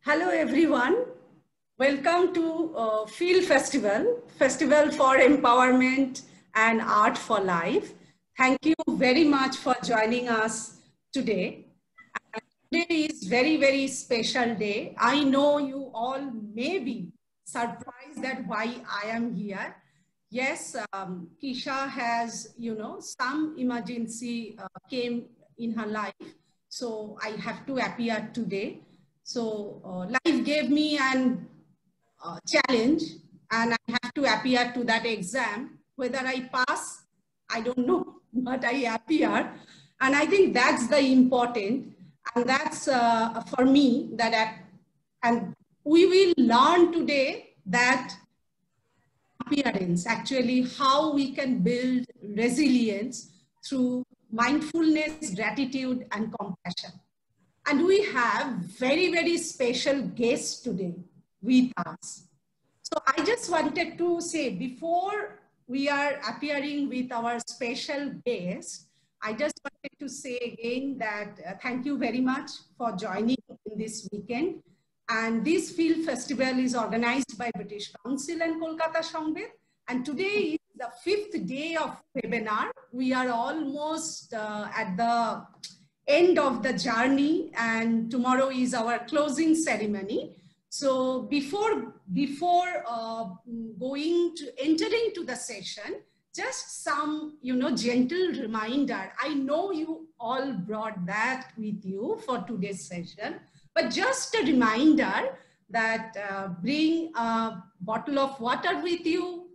Hello everyone. Welcome to FEAL Festival, Festival for Empowerment and Art for Life. Thank you very much for joining us today. And today is very special day. I know you all may be surprised at why I am here. Yes, Kisha has, some emergency came in her life. So I have to appear today. So life gave me an challenge and I have to appear to that exam. Whether I pass, I don't know, but I appear. And I think that's the important. And that's for me and we will learn today that appearance, actually how we can build resilience through mindfulness, gratitude, and compassion. And we have very special guests today with us. So I just wanted to say, before we are appearing with our special guest, I just wanted to say again that thank you very much for joining in this weekend. And this FEAL Festival is organized by British Council and Kolkata Sanghed. And today is the 5th day of webinar. We are almost at the end of the journey, and tomorrow is our closing ceremony. So before entering to the session, just some gentle reminder. I know you all brought that with you for today's session, but just a reminder that bring a bottle of water with you,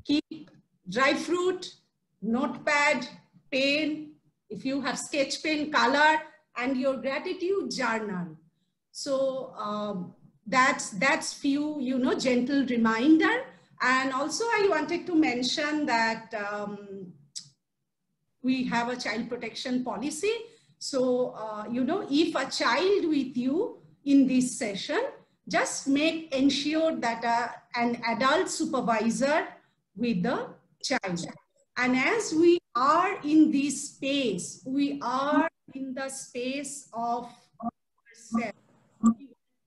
keep dry fruit, notepad, pen, if you have sketch pen, color, and your gratitude journal. So that's few, gentle reminder. And also I wanted to mention that we have a child protection policy. So, if a child with you in this session, just ensure that an adult supervisor with the child. And as we are in this space, we are in the space of ourselves.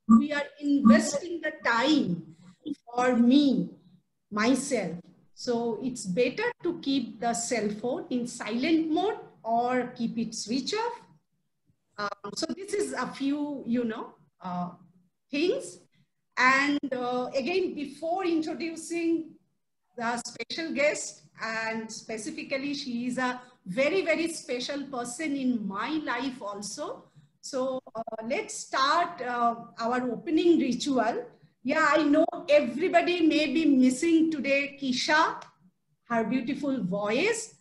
We are investing the time for myself. So it's better to keep the cell phone in silent mode or keep it switch off. So this is a few, things. And again, before introducing the special guest, and specifically she is a very special person in my life also. So let's start our opening ritual. Yeah, I know everybody may be missing today Kisha, her beautiful voice,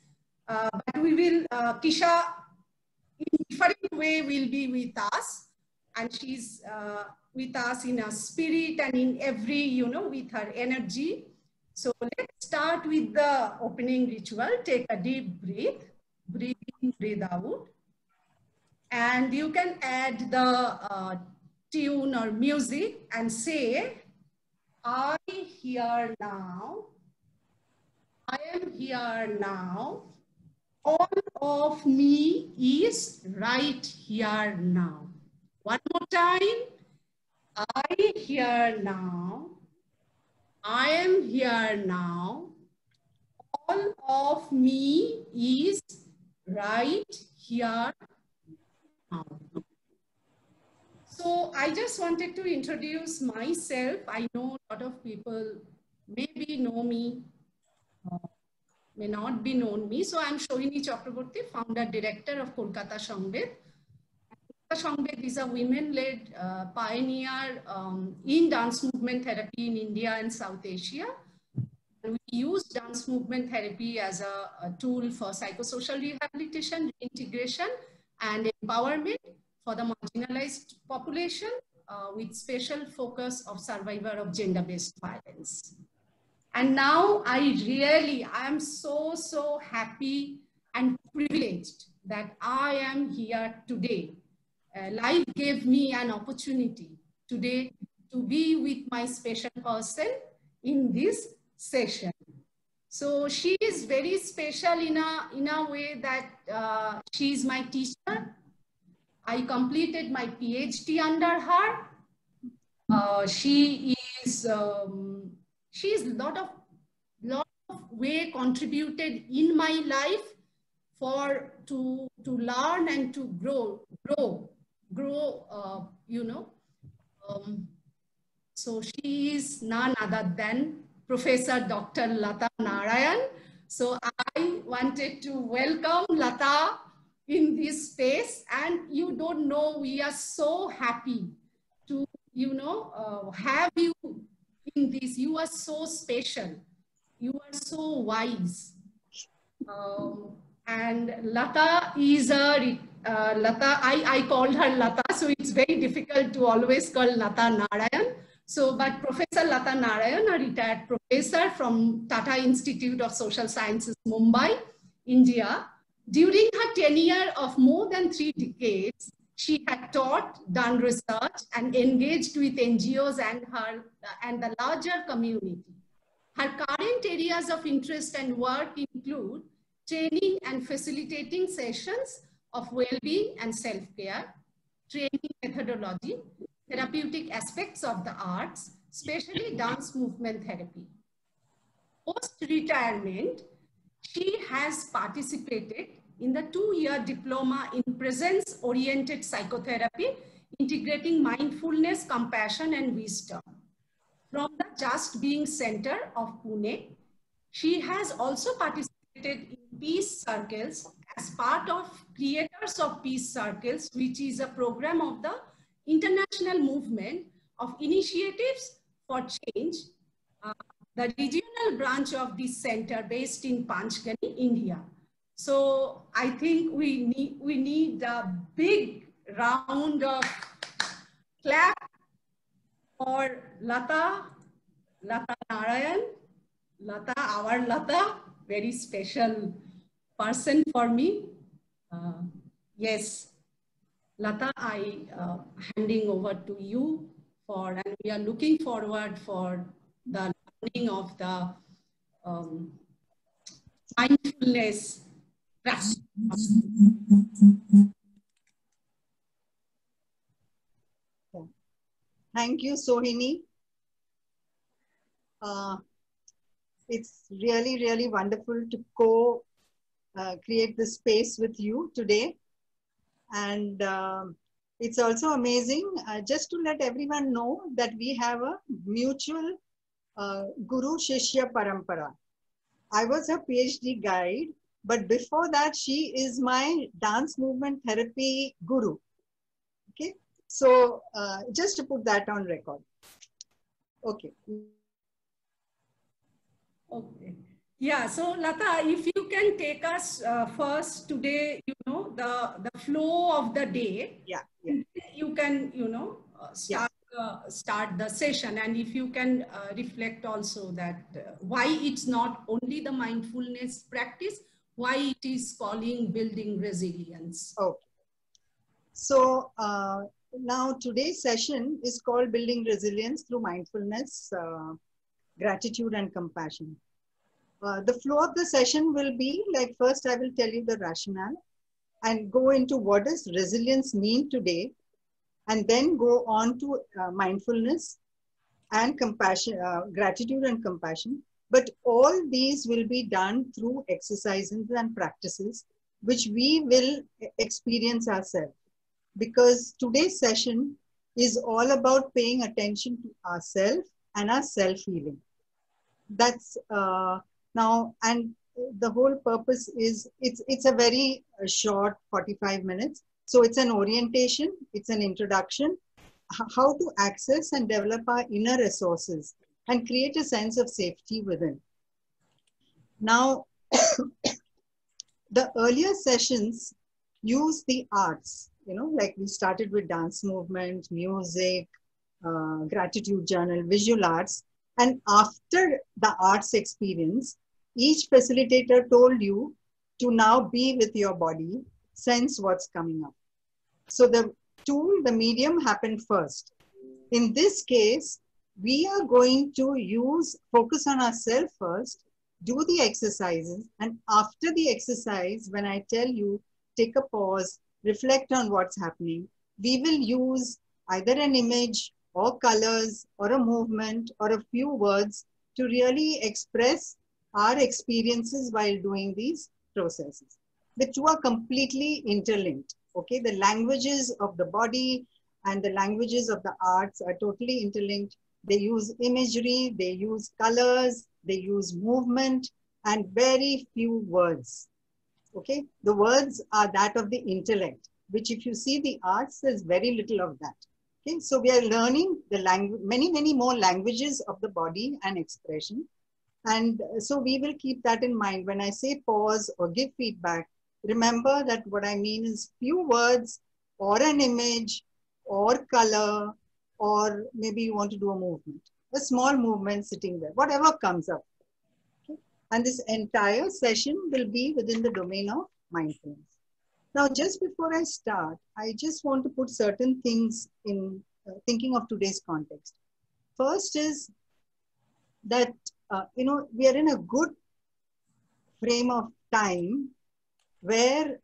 but we will, Kisha in different way will be with us, and she's with us in a spirit and in every, with her energy. So let's start with the opening ritual. Take a deep breath, breathe in, breathe out. And you can add the tune or music and say, I here now, I am here now, all of me is right here now. One more time, I here now, I am here now, all of me is right here now. So I just wanted to introduce myself. I know a lot of people maybe know me, may not be known me. So I'm Sohini Chakraborty, founder director of Kolkata Sanghed. Sanghed is a women-led pioneer in dance movement therapy in India and South Asia. And we use dance movement therapy as a tool for psychosocial rehabilitation, reintegration, and empowerment for the marginalized population with special focus of survivor of gender-based violence. And now I am so happy and privileged that I am here today. Life gave me an opportunity today to be with my special person in this session. So she is very special in a way that she is my teacher. I completed my PhD under her. She is lot of way contributed in my life for to learn and to grow. Um, so she is none other than Professor Dr. Lata Narayan. So I wanted to welcome Lata in this space, and you don't know, we are so happy to, have you in this. You are so special. You are so wise. And Lata is Lata, I called her Lata, so it's very difficult to always call Lata Narayan. So, but Professor Lata Narayan, a retired professor from Tata Institute of Social Sciences, Mumbai, India. During her tenure of more than 3 decades, she had taught, done research, and engaged with NGOs and the larger community. Her current areas of interest and work include training and facilitating sessions of well-being and self-care, training methodology, therapeutic aspects of the arts, especially dance movement therapy. Post-retirement, she has participated in the 2-year diploma in presence-oriented psychotherapy, integrating mindfulness, compassion, and wisdom. From the Just Being Center of Pune, she has also participated in Peace Circles as part of Creators of Peace Circles, which is a program of the international movement of initiatives for change, the regional branch of this center based in Panchgani, India. So I think we need a big round of clap for Lata Narayan. Lata, our Lata, very special person for me. Yes, Lata, I handing over to you and we are looking forward for the learning of the mindfulness practice. Thank you, Sohini. It's really, really wonderful to create this space with you today. And it's also amazing just to let everyone know that we have a mutual Guru Shishya Parampara. I was her PhD guide, but before that, she is my dance movement therapy guru. Okay, so just to put that on record. Okay. Okay. Yeah, so Lata, if you can take us first today, the flow of the day. Yeah. You can, start the session, and if you can reflect also that why it's not only the mindfulness practice, why it is calling building resilience. Okay. So now today's session is called Building Resilience Through Mindfulness, Gratitude and Compassion. The flow of the session will be like, first I will tell you the rationale and go into what does resilience mean today, and then go on to mindfulness and compassion, gratitude and compassion. But all these will be done through exercises and practices, which we will experience ourselves. Because today's session is all about paying attention to ourselves and our self-healing. That's now, and the whole purpose is, it's a very short 45 minutes. So it's an orientation, it's an introduction, how to access and develop our inner resources and create a sense of safety within. Now, the earlier sessions use the arts, like we started with dance movement, music, gratitude journal, visual arts. And after the arts experience, each facilitator told you to now be with your body, sense what's coming up. So the tool, the medium happened first. In this case, we are going to focus on ourselves first, do the exercises, and after the exercise, when I tell you, take a pause, reflect on what's happening, we will use either an image or colors or a movement or a few words to really express our experiences while doing these processes. The two are completely interlinked. Okay, the languages of the body and the languages of the arts are totally interlinked. They use imagery, they use colors, they use movement, and very few words. Okay, the words are that of the intellect, which if you see the arts, there's very little of that. Okay, so we are learning the language, many more languages of the body and expression. And so we will keep that in mind. When I say pause or give feedback, remember that what I mean is few words or an image or color, or maybe you want to do a movement, a small movement sitting there, whatever comes up. Okay? And this entire session will be within the domain of mindfulness. Now, just before I start, I just want to put certain things in thinking of today's context. First is that, we are in a good frame of time where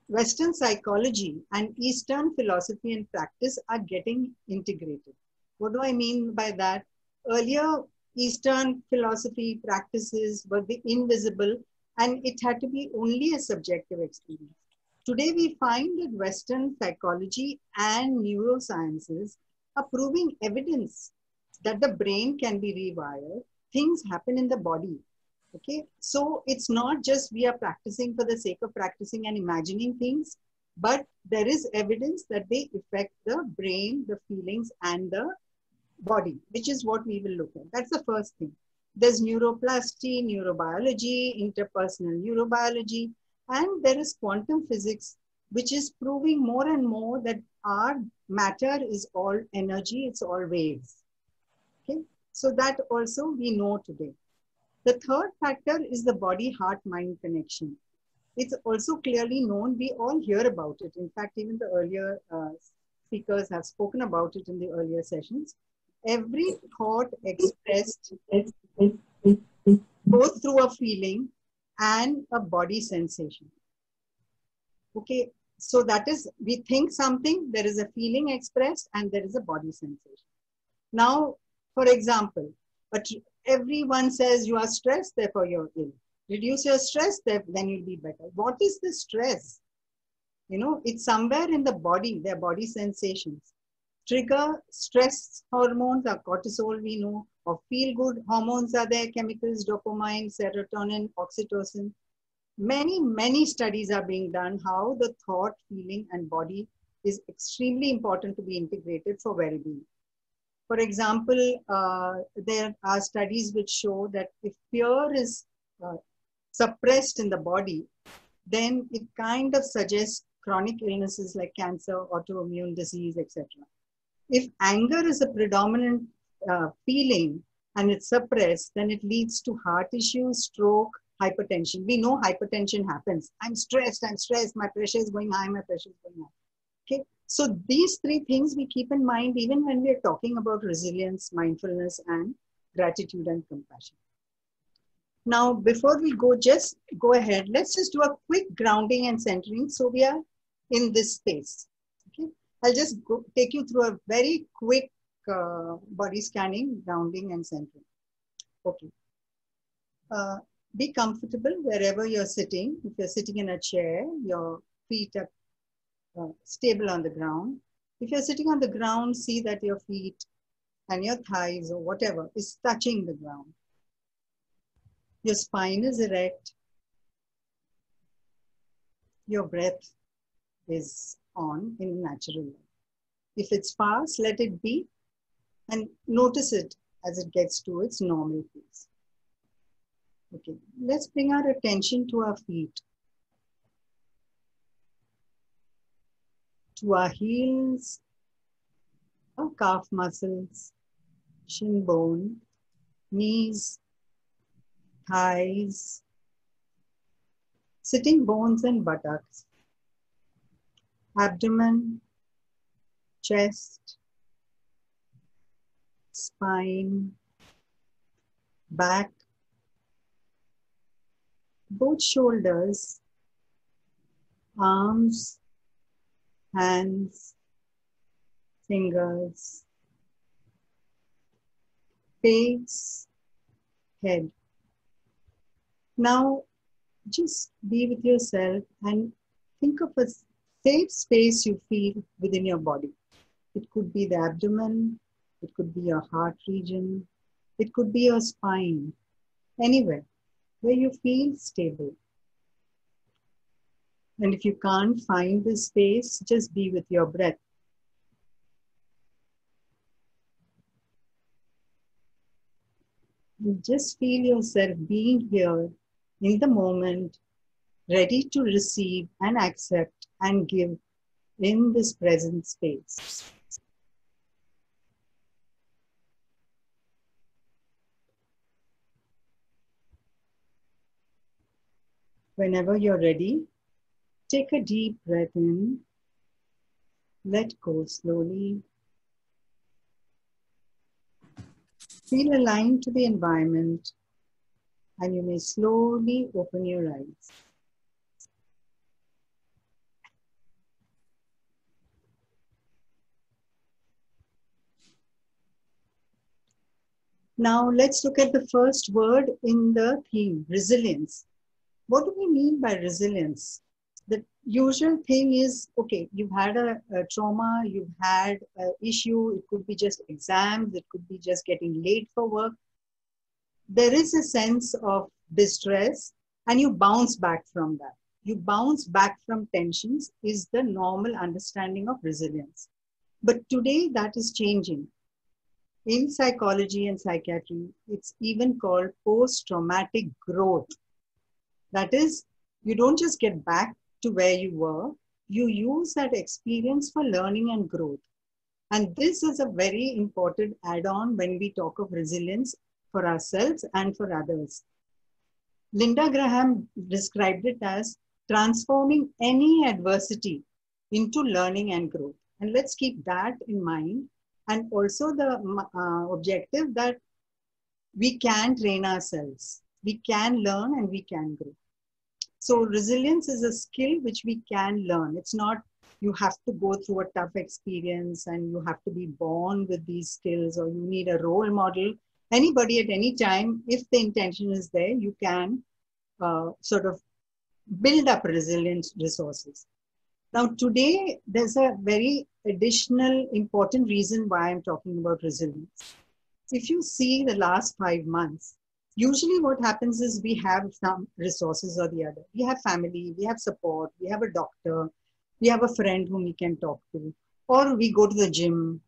Western psychology and Eastern philosophy and practice are getting integrated. What do I mean by that? Earlier, Eastern philosophy practices were the invisible and it had to be only a subjective experience. Today, we find that Western psychology and neurosciences are proving evidence that the brain can be rewired. Things happen in the body. Okay, so it's not just we are practicing for the sake of practicing and imagining things, but there is evidence that they affect the brain, the feelings, and the body, which is what we will look at. That's the first thing. There's neuroplasty, neurobiology, interpersonal neurobiology, and there is quantum physics, which is proving more and more that our matter is all energy, it's all waves. Okay, so that also we know today. The third factor is the body-heart-mind connection. It's also clearly known. We all hear about it. In fact, even the earlier speakers have spoken about it in the earlier sessions. Every thought expressed both through a feeling and a body sensation. Okay, so that is, we think something, there is a feeling expressed, and there is a body sensation. Now, for example, but everyone says you are stressed, therefore you're ill. Reduce your stress, then you'll be better. What is the stress? It's somewhere in the body, their body sensations. Trigger stress hormones are cortisol, we know, or feel good hormones are there, chemicals, dopamine, serotonin, oxytocin. Many studies are being done how the thought, feeling, and body is extremely important to be integrated for well-being. For example, there are studies which show that if fear is suppressed in the body, then it kind of suggests chronic illnesses like cancer, autoimmune disease, etc. If anger is a predominant feeling and it's suppressed, then it leads to heart issues, stroke, hypertension. We know hypertension happens. I'm stressed, my pressure is going high, my pressure is going high. Okay, so these three things we keep in mind even when we are talking about resilience, mindfulness, and gratitude and compassion. Now, before we go, just go ahead. Let's just do a quick grounding and centering so we are in this space. Okay, I'll just take you through a very quick body scanning, grounding, and centering. Okay. Be comfortable wherever you're sitting. If you're sitting in a chair, your feet are stable on the ground. If you're sitting on the ground, see that your feet and your thighs or whatever is touching the ground. Your spine is erect. Your breath is on in natural way. If it's fast, let it be and notice it as it gets to its normal pace. Okay, let's bring our attention to our feet, to our heels, our calf muscles, shin bone, knees, thighs, sitting bones and buttocks, abdomen, chest, spine, back, both shoulders, arms, hands, fingers, face, head. Now, just be with yourself and think of a safe space you feel within your body. It could be the abdomen, it could be your heart region, it could be your spine, anywhere where you feel stable. And if you can't find this space, just be with your breath. And just feel yourself being here in the moment, ready to receive and accept and give in this present space. Whenever you're ready, take a deep breath in, let go slowly. Feel aligned to the environment, and you may slowly open your eyes. Now let's look at the first word in the theme, resilience. What do we mean by resilience? The usual thing is, okay, you've had a trauma, you've had an issue, it could be just exams, it could be just getting late for work. There is a sense of distress and you bounce back from that. You bounce back from tensions is the normal understanding of resilience. But today that is changing. In psychology and psychiatry, it's even called post-traumatic growth. That is, you don't just get back to where you were, you use that experience for learning and growth. And this is a very important add-on when we talk of resilience for ourselves and for others. Linda Graham described it as transforming any adversity into learning and growth. And let's keep that in mind. And also the objective that we can train ourselves. We can learn and we can grow. So resilience is a skill which we can learn. It's not you have to go through a tough experience and you have to be born with these skills or you need a role model. Anybody at any time, if the intention is there, you can sort of build up resilient resources. Now, today, there's a very additional important reason why I'm talking about resilience. If you see the last 5 months, usually what happens is we have some resources or the other. We have family, we have support, we have a doctor, we have a friend whom we can talk to, or we go to the gym,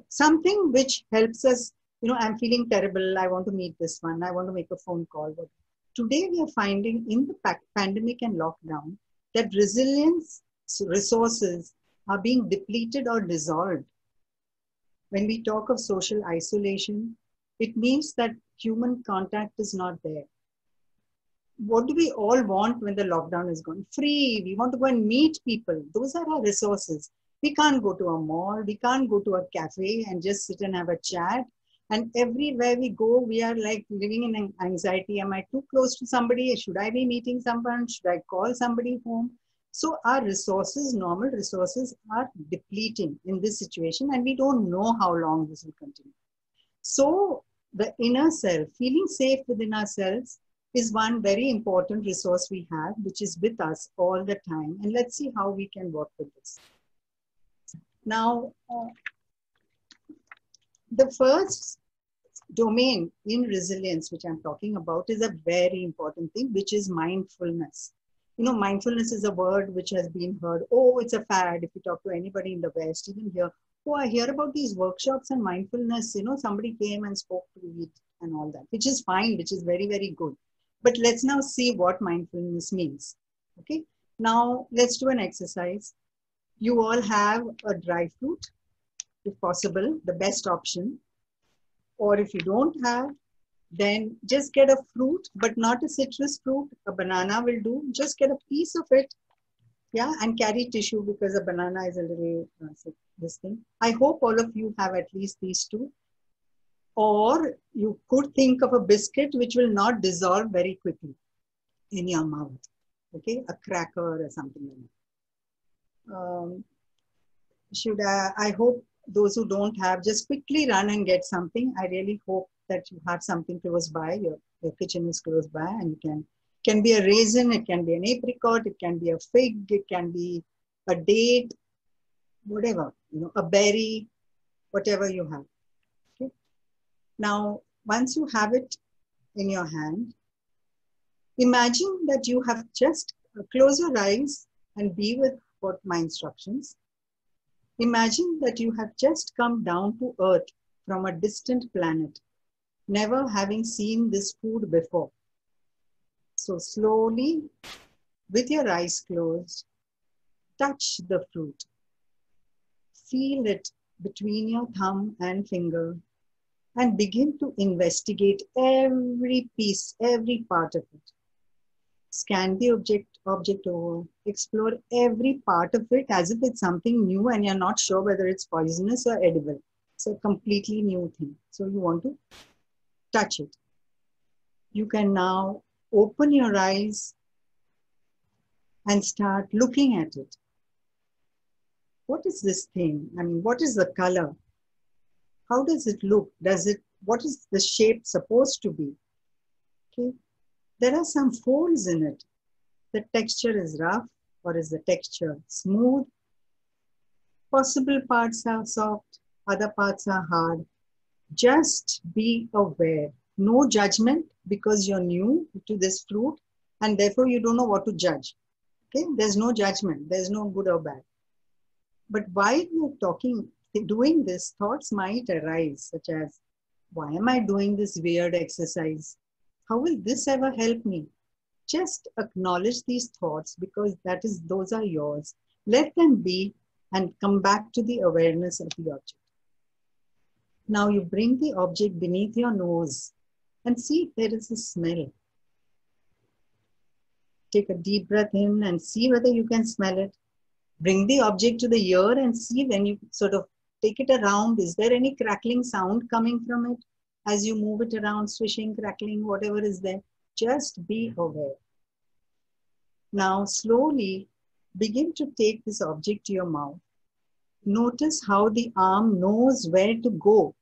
something which helps us, I'm feeling terrible, I want to meet this one, I want to make a phone call. But today we are finding in the pandemic and lockdown that resilience resources are being depleted or dissolved. When we talk of social isolation, it means that human contact is not there. What do we all want when the lockdown is gone? Free. We want to go and meet people. Those are our resources. We can't go to a mall. We can't go to a cafe and just sit and have a chat. And everywhere we go, we are like living in anxiety. Am I too close to somebody? Should I be meeting someone? Should I call somebody home? So our resources, normal resources, are depleting in this situation, and we don't know how long this will continue. So the inner self, feeling safe within ourselves, is one very important resource we have, which is with us all the time. And let's see how we can work with this. Now, the first domain in resilience, which I'm talking about, is a very important thing, which is mindfulness. Mindfulness is a word which has been heard. Oh, it's a fad. If you talk to anybody in the West, even here, oh, I hear about these workshops on mindfulness. Somebody came and spoke to it and all that, which is fine, which is very, very good. But let's now see what mindfulness means. Okay. Now let's do an exercise. You all have a dry fruit, if possible, the best option. Or if you don't have, then just get a fruit, but not a citrus fruit. A banana will do. Just get a piece of it. Yeah, and carry tissue because a banana is a little, this thing. I hope all of you have at least these two. Or you could think of a biscuit which will not dissolve very quickly in your mouth. Okay, a cracker or something like that. I hope those who don't have, just quickly run and get something. I really hope that you have something close by, your kitchen is close by, and you can be a raisin, it can be an apricot, it can be a fig, it can be a date, whatever, a berry, whatever you have. Okay. Now, once you have it in your hand, imagine that you have just close your eyes and be with what my instructions. Imagine that you have just come down to earth from a distant planet, never having seen this food before. So slowly, with your eyes closed, touch the fruit. Feel it between your thumb and finger and begin to investigate every piece, every part of it. Scan the object over, explore every part of it as if it's something new and you're not sure whether it's poisonous or edible. It's a completely new thing. So you want to touch it. You can now open your eyes and start looking at it. What is this thing? I mean, what is the color? How does it look? What is the shape supposed to be? Okay. There are some folds in it. The texture is rough, or is the texture smooth? Possible parts are soft, other parts are hard. Just be aware. No judgment, because you're new to this fruit and therefore you don't know what to judge. Okay, there's no judgment, there's no good or bad. But while you're doing this, thoughts might arise, such as, why am I doing this weird exercise? How will this ever help me? Just acknowledge these thoughts, because those are yours. Let them be and come back to the awareness of the object. Now you bring the object beneath your nose and see if there is a smell. Take a deep breath in and see whether you can smell it. Bring the object to the ear and see, when you sort of take it around, is there any crackling sound coming from it as you move it around, swishing, crackling, whatever is there. Just be aware. Now slowly begin to take this object to your mouth. Notice how the arm knows where to go.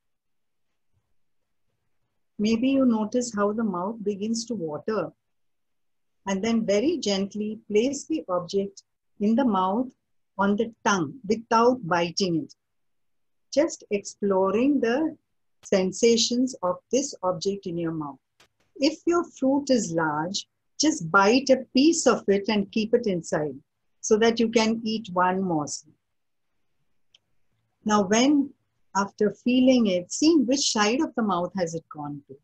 Maybe you notice how the mouth begins to water. And then very gently place the object in the mouth on the tongue without biting it. Just exploring the sensations of this object in your mouth. If your fruit is large, just bite a piece of it and keep it inside so that you can eat one morsel. Now after feeling it, seeing which side of the mouth has it gone to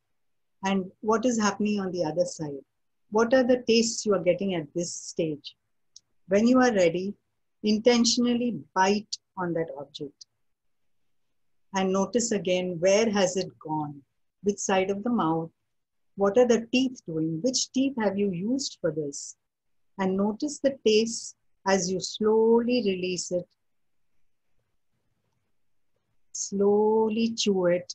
and what is happening on the other side. What are the tastes you are getting at this stage? When you are ready, intentionally bite on that object and notice again, where has it gone? Which side of the mouth? What are the teeth doing? Which teeth have you used for this? And notice the taste as you slowly release it. Slowly chew it.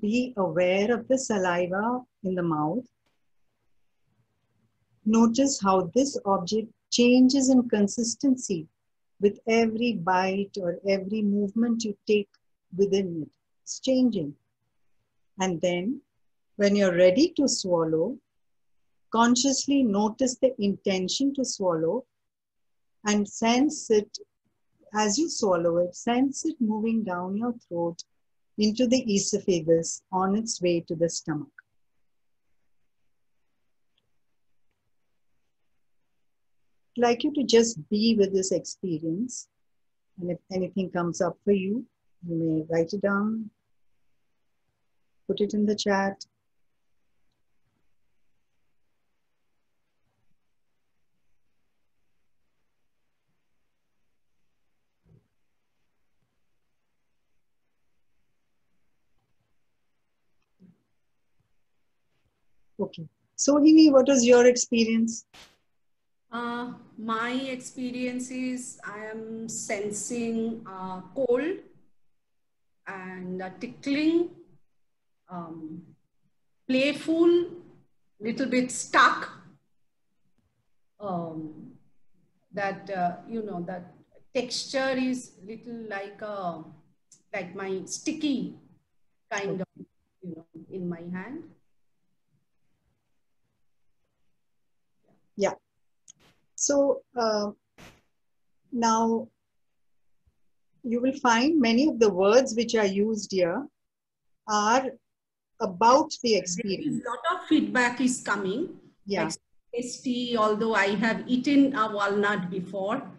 Be aware of the saliva in the mouth. Notice how this object changes in consistency with every bite or every movement you take within it. It's changing. And then, when you're ready to swallow, consciously notice the intention to swallow and sense it as you swallow it, sense it moving down your throat into the esophagus on its way to the stomach. I'd like you to just be with this experience. And if anything comes up for you, you may write it down, put it in the chat. Okay. So, Hini, what was your experience? My experience is I am sensing cold and tickling, playful, little bit stuck. That that texture is little like my sticky, kind of, in my hand. Yeah. So now you will find many of the words which are used here are about the experience. A lot of feedback is coming, Yeah. like tasty, although I have eaten a walnut before.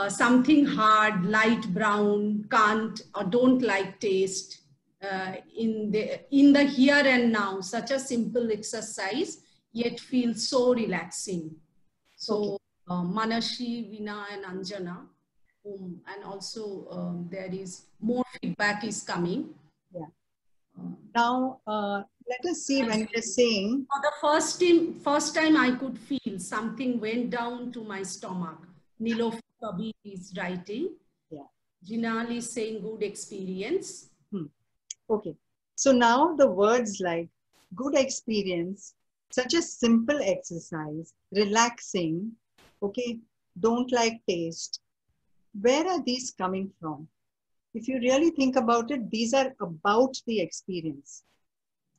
Something hard, light brown, can't or don't like taste. In the here and now, such a simple exercise, yet feels so relaxing. Okay. So Manashi, Vina, and Anjana, and also there is more feedback is coming. Yeah. Now let us see when you're saying. For the first time I could feel something went down to my stomach. Nilof Kabir is writing. Yeah. Jinal is saying good experience. Okay. So now the words like good experience, such a simple exercise, relaxing, okay, don't like taste. Where are these coming from? If you really think about it, these are about the experience.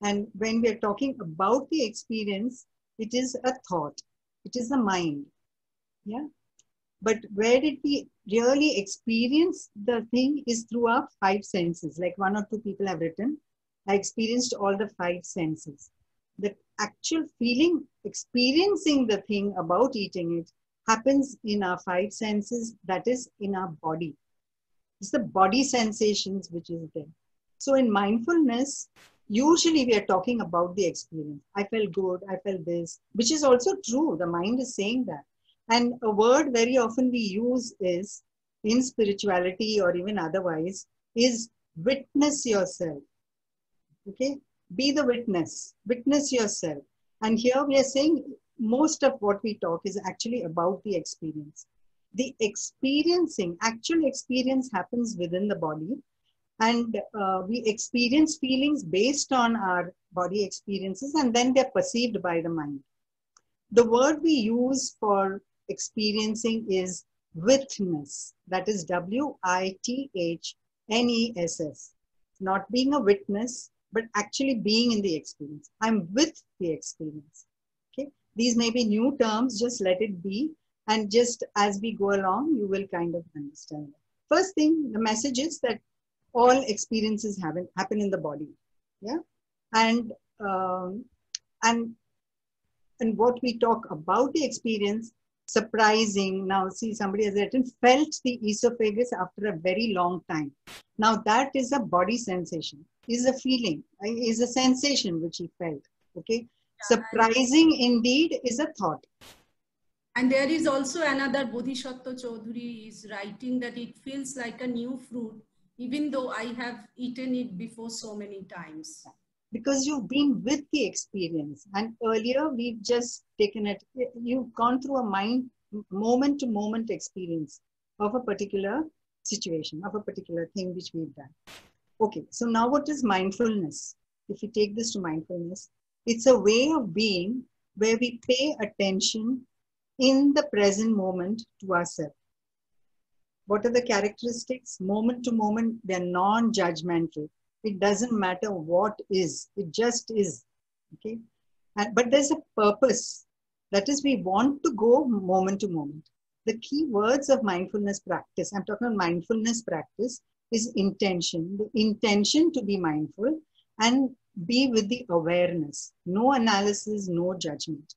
And when we're talking about the experience, it is a thought, it is the mind. Yeah. But where did we really experience the thing is through our five senses. Like one or two people have written, I experienced all the five senses. The actual feeling, experiencing the thing about eating it happens in our five senses, that is in our body. It's the body sensations which is there. So in mindfulness, usually we are talking about the experience. I felt good, I felt this, which is also true. The mind is saying that. And a word very often we use is in spirituality or even otherwise is witness yourself. Okay? Be the witness yourself. And here we are saying most of what we talk is actually about the experience. The experiencing, actual experience happens within the body, and we experience feelings based on our body experiences, and then they're perceived by the mind. The word we use for experiencing is witness. That is WITHNESS. Not being a witness, but actually being in the experience. I'm with the experience. Okay. These may be new terms, just let it be. And just as we go along, you will kind of understand. First thing, the message is that all experiences happen in the body. Yeah. And um, and and what we talk about the experience, surprising. Now, see, somebody has written, felt the esophagus after a very long time. Now, that is a body sensation, is a feeling, is a sensation which he felt. Okay. Surprising indeed is a thought. And there is also another Bodhisattva Chaudhuri is writing that it feels like a new fruit, even though I have eaten it before so many times. Because you've been with the experience. And earlier we've just taken it, you've gone through a moment to moment experience of a particular situation, of a particular thing which we've done. Okay, so now what is mindfulness? If you take this to mindfulness, it's a way of being where we pay attention in the present moment to ourselves. What are the characteristics? Moment to moment, they're non-judgmental. It doesn't matter what is, it just is. Okay. But there's a purpose. That is, we want to go moment to moment. The key words of mindfulness practice, I'm talking about mindfulness practice, is intention. The intention to be mindful and be with the awareness. No analysis, no judgment.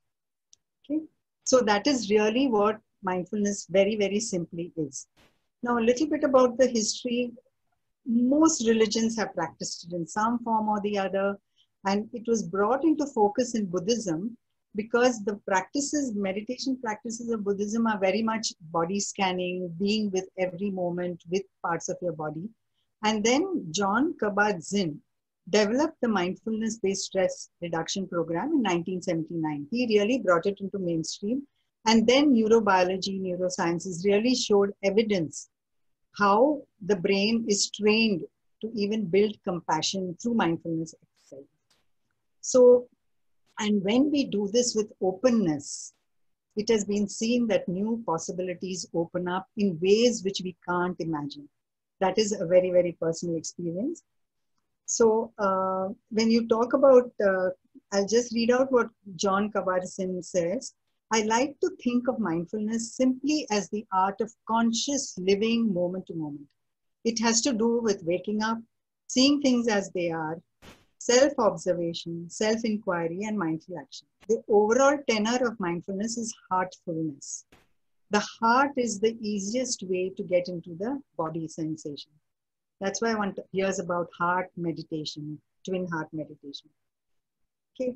Okay. So that is really what mindfulness very, very simply is. Now, a little bit about the history. Most religions have practiced it in some form or the other. And it was brought into focus in Buddhism because the practices, meditation practices of Buddhism are very much body scanning, being with every moment with parts of your body. And then John Kabat-Zinn developed the mindfulness-based stress reduction program in 1979. He really brought it into mainstream. And then neurobiology, neurosciences really showed evidence how the brain is trained to even build compassion through mindfulness exercise. So, and when we do this with openness, it has been seen that new possibilities open up in ways which we can't imagine. That is a very, very personal experience. So when you talk about, I'll just read out what John Kabat-Zinn says. I like to think of mindfulness simply as the art of conscious living moment to moment. It has to do with waking up, seeing things as they are, self-observation, self-inquiry, and mindful action. The overall tenor of mindfulness is heartfulness. The heart is the easiest way to get into the body sensation. That's why one hears about heart meditation, twin heart meditation. Okay.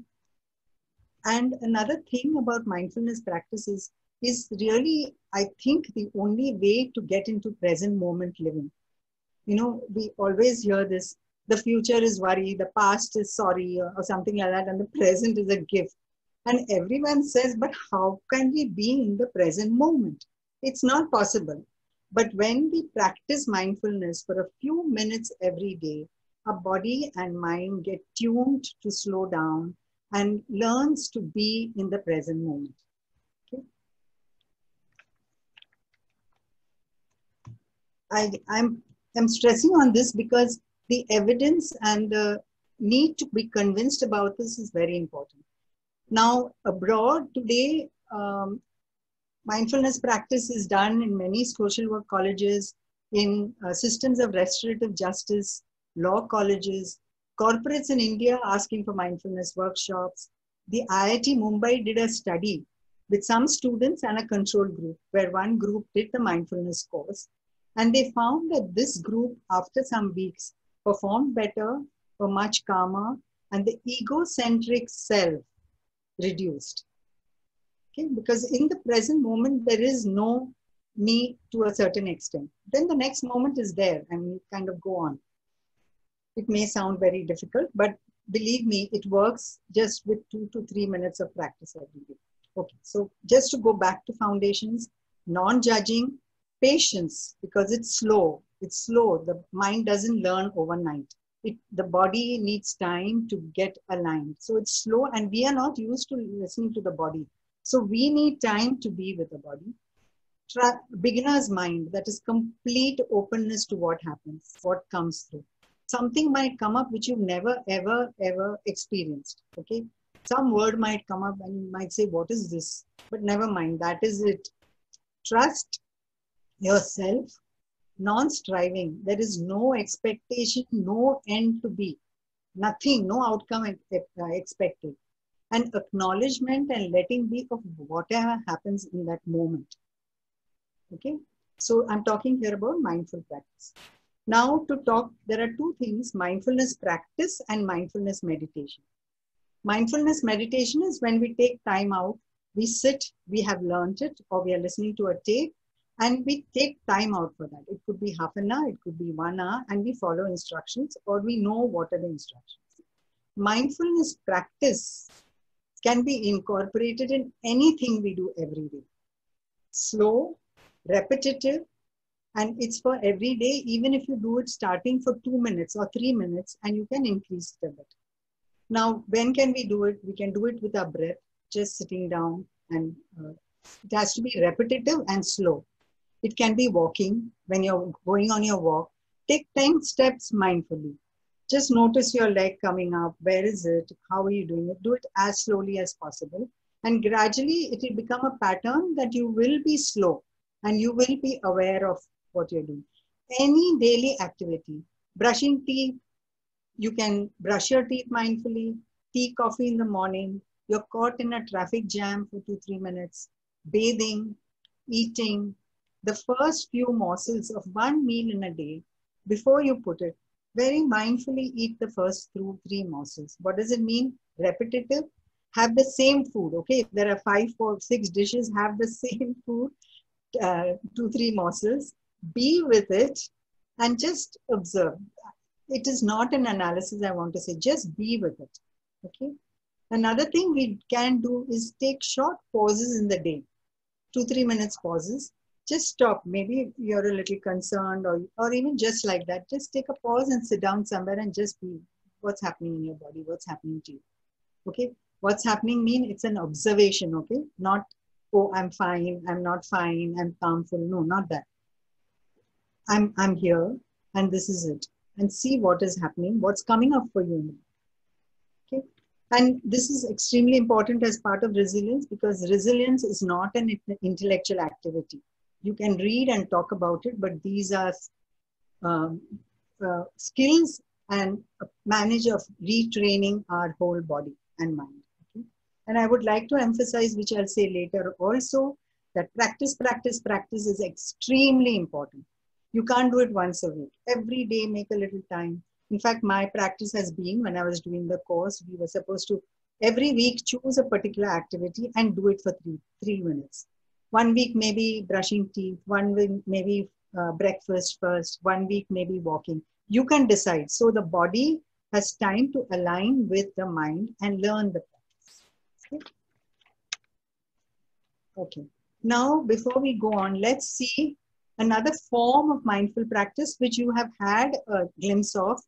And another thing about mindfulness practices is really, I think, the only way to get into present moment living. You know, we always hear this, the future is worry, the past is sorry, or something like that, and the present is a gift. And everyone says, but how can we be in the present moment? It's not possible. But when we practice mindfulness for a few minutes every day, our body and mind get tuned to slow down and learns to be in the present moment. Okay? I'm stressing on this because the evidence and the need to be convinced about this is very important. Now, abroad today, mindfulness practice is done in many social work colleges, in systems of restorative justice, law colleges, corporates in India asking for mindfulness workshops. The IIT Mumbai did a study with some students and a control group, where one group did the mindfulness course. And they found that this group, after some weeks, performed better, were much calmer, and the egocentric self reduced. Okay? Because in the present moment, there is no me to a certain extent. Then the next moment is there and you kind of go on. It may sound very difficult, but believe me, it works just with 2 to 3 minutes of practice every day. Okay, so just to go back to foundations, non-judging, patience, because it's slow. It's slow. The mind doesn't learn overnight. The body needs time to get aligned. So it's slow and we are not used to listening to the body. So we need time to be with the body. Beginner's mind, that is complete openness to what happens, what comes through. Something might come up which you've never, ever experienced. Okay. Some word might come up and you might say, what is this? But never mind, that is it. Trust yourself, non-striving. There is no expectation, no end to be. Nothing, no outcome expected. And acknowledgement and letting be of whatever happens in that moment. Okay. So I'm talking here about mindful practice. Now to talk, there are two things, mindfulness practice and mindfulness meditation. Mindfulness meditation is when we take time out, we sit, we have learned it, or we are listening to a tape, and we take time out for that. It could be half an hour, it could be 1 hour, and we follow instructions, or we know what are the instructions. Mindfulness practice can be incorporated in anything we do every day. Slow, repetitive, and it's for every day, even if you do it starting for 2 minutes or 3 minutes, and you can increase it a bit. Now, when can we do it? We can do it with our breath, just sitting down, and it has to be repetitive and slow. It can be walking. When you're going on your walk, take 10 steps mindfully. Just notice your leg coming up. Where is it? How are you doing it? Do it as slowly as possible. And gradually, it will become a pattern that you will be slow and you will be aware of what you're doing. Any daily activity, brushing teeth, you can brush your teeth mindfully, tea, coffee in the morning, you're caught in a traffic jam for 2-3 minutes, bathing, eating, the first few morsels of one meal in a day, before you put it, very mindfully eat the first 3 morsels. What does it mean? Repetitive. Have the same food. Okay, there are 5, 4, 6 dishes, have the same food, 2-3 morsels. Be with it and just observe. It is not an analysis, I want to say, just be with it. Okay. Another thing we can do is take short pauses in the day, 2-3 minutes pauses. Just stop. Maybe you're a little concerned or even just like that. Just take a pause and sit down somewhere and just be what's happening in your body, what's happening to you. Okay. What's happening mean it's an observation. Okay. Not, oh, I'm fine, I'm not fine, I'm calmful. No, not that. I'm here and this is it. and see what is happening, what's coming up for you. Okay. And this is extremely important as part of resilience, because resilience is not an intellectual activity. You can read and talk about it, but these are skills and manage of retraining our whole body and mind. Okay? And I would like to emphasize, which I'll say later also, that practice, practice, practice is extremely important. You can't do it once a week. Every day, make a little time. In fact, my practice has been, when I was doing the course, we were supposed to every week choose a particular activity and do it for three minutes. 1 week maybe brushing teeth, 1 week maybe breakfast first, 1 week maybe walking. You can decide. So the body has time to align with the mind and learn the practice. Okay. Okay. Now, before we go on, let's see another form of mindful practice, which you have had a glimpse of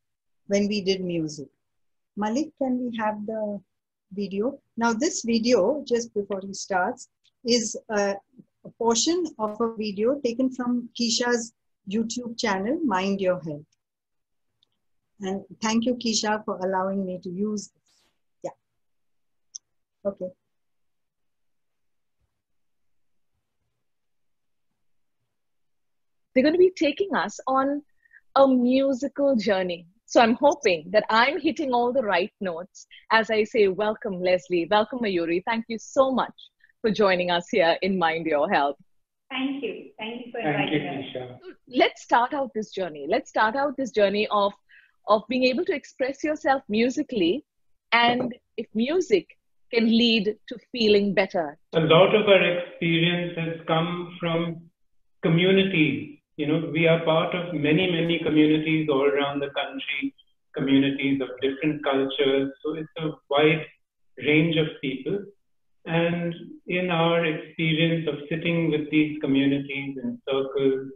when we did music. Malik, can we have the video? Now, this video, just before he starts, is a portion of a video taken from Keisha's YouTube channel, Mind Your Health. And thank you, Keisha, for allowing me to use this. Yeah. Okay. They're going to be taking us on a musical journey. So I'm hoping that I'm hitting all the right notes as I say, welcome, Leslie. Welcome, Mayuri. Thank you so much for joining us here in Mind Your Health. Thank you. Thank you for inviting us. So let's start out this journey. Let's start out this journey of being able to express yourself musically, and if music can lead to feeling better. A lot of our experience has come from communities. You know, we are part of many, many communities all around the country, communities of different cultures. So it's a wide range of people. And in our experience of sitting with these communities in circles,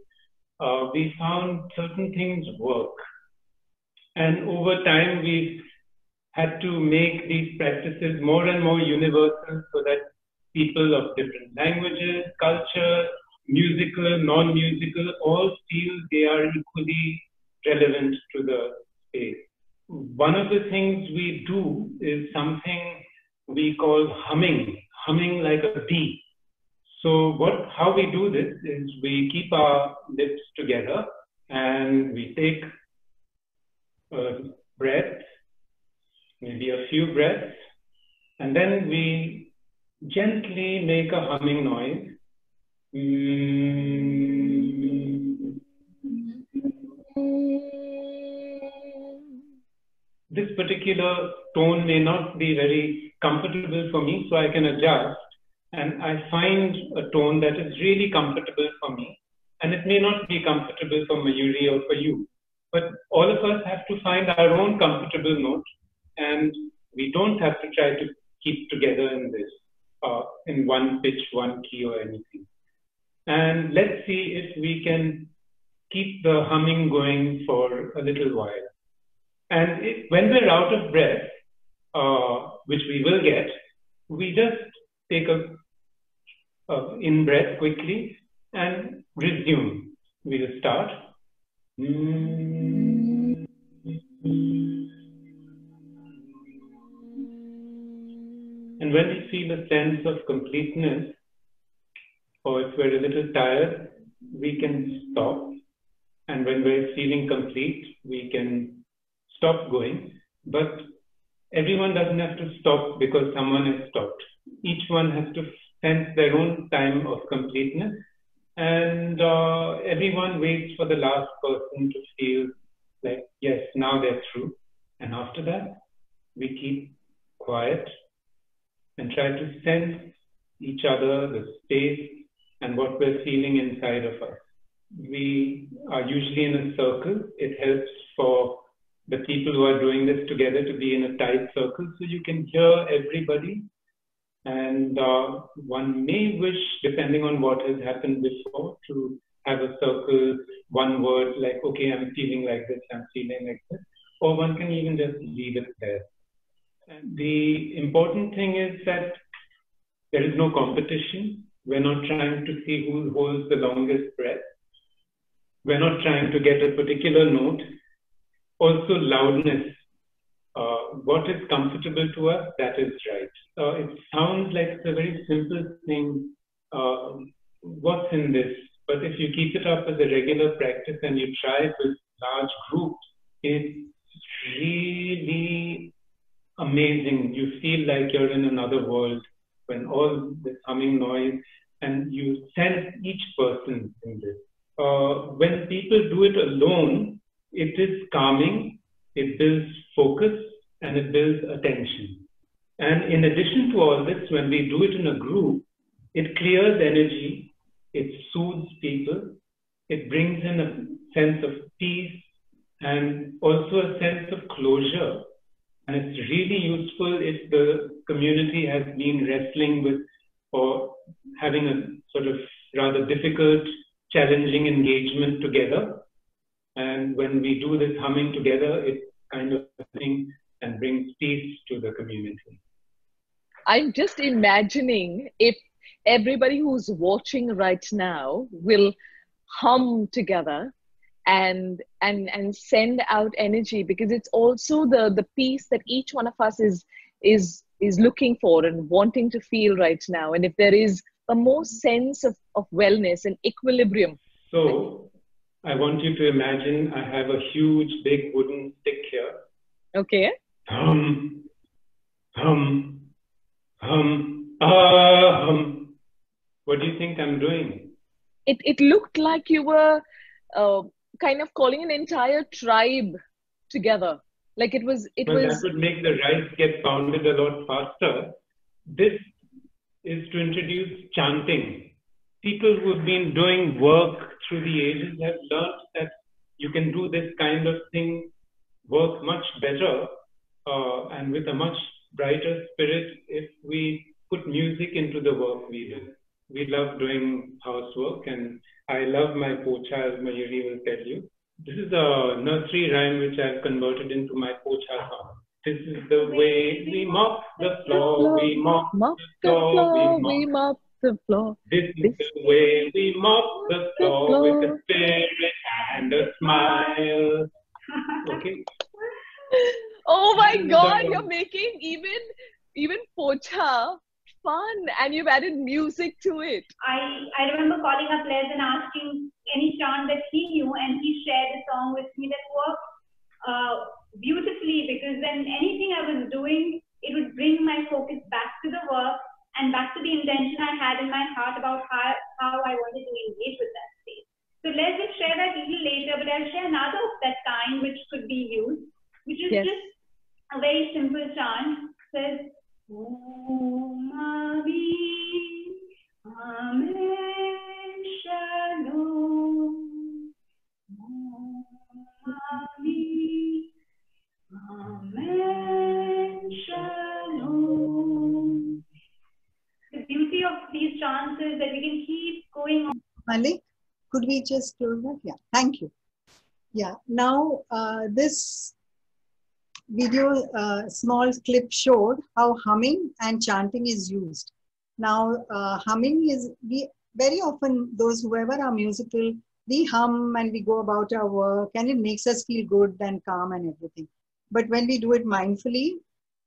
we found certain things work. And over time, we've had to make these practices more and more universal so that people of different languages, culture, musical, non-musical, all feel they are equally relevant to the space. One of the things we do is something we call humming like a bee. So how we do this is we keep our lips together and we take a breath, maybe a few breaths, and then we gently make a humming noise. This particular tone may not be very comfortable for me, so I can adjust, and I find a tone that is really comfortable for me, and it may not be comfortable for Mayuri or for you, but all of us have to find our own comfortable note, and we don't have to try to keep together in this, in one pitch, one key or anything. And let's see if we can keep the humming going for a little while. And when we're out of breath, which we will get, we just take a in-breath quickly and resume. We will start. And when we feel a sense of completeness, or if we're a little tired, we can stop. And when we're feeling complete, we can stop going. But everyone doesn't have to stop because someone has stopped. Each one has to sense their own time of completeness. And everyone waits for the last person to feel like, yes, now they're through. And after that, we keep quiet and try to sense each other, the space, and what we're feeling inside of us. We are usually in a circle. It helps for the people who are doing this together to be in a tight circle so you can hear everybody. And one may wish, depending on what has happened before, to have a circle, one word like, okay, I'm feeling like this, I'm feeling like this. Or one can even just leave it there. And the important thing is that there is no competition. We're not trying to see who holds the longest breath. We're not trying to get a particular note. Also loudness. What is comfortable to us, that is right. It sounds like it's a very simple thing. What's in this? But if you keep it up as a regular practice and you try it with large groups, it's really amazing. You feel like you're in another world when all this humming noise, and you sense each person in this. When people do it alone, it is calming, it builds focus, and it builds attention. And in addition to all this, when we do it in a group, it clears energy, it soothes people, it brings in a sense of peace and also a sense of closure. And it's really useful if the community has been wrestling with or having a sort of rather difficult, challenging engagement together. And when we do this humming together, it kind of thing and brings peace to the community. I'm just imagining if everybody who's watching right now will hum together and send out energy, because it's also the peace that each one of us is looking for and wanting to feel right now. And if there is a more sense of wellness and equilibrium. So I want you to imagine I have a huge big wooden stick here. Okay. Hum, hum, hum, hum. What do you think I'm doing? It looked like you were kind of calling an entire tribe together. Like it was. That would make the rice get pounded a lot faster. This is to introduce chanting. People who have been doing work through the ages have learned that you can do this kind of thing, work much better and with a much brighter spirit if we put music into the work we do. We love doing housework, and I love my pocha, as Mayuri will tell you. This is a nursery rhyme which I've converted into my pocha song. This is the way we mop the floor, we mop the floor, we mop the floor. This is the way we mop the floor with a spirit and a smile. Okay. Oh my God, you're making even pocha fun, and you've added music to it. I remember calling up Les and asking any chant that he knew, and he shared a song with me that worked beautifully, because then anything I was doing, it would bring my focus back to the work and back to the intention I had in my heart about how I wanted to engage with that space. So Les will share that a little later, but I'll share another of that kind which could be used, which is just a very simple chant. It says, Om Avi Amen Shalom. Om Avi Amen Shalom. The beauty of these chants is that we can keep going on. Malik, could we just close that? Yeah, thank you. Yeah, now this video, small clip showed how humming and chanting is used. Now, humming is, we very often, those whoever are musical, we hum and we go about our work and it makes us feel good and calm and everything. But when we do it mindfully,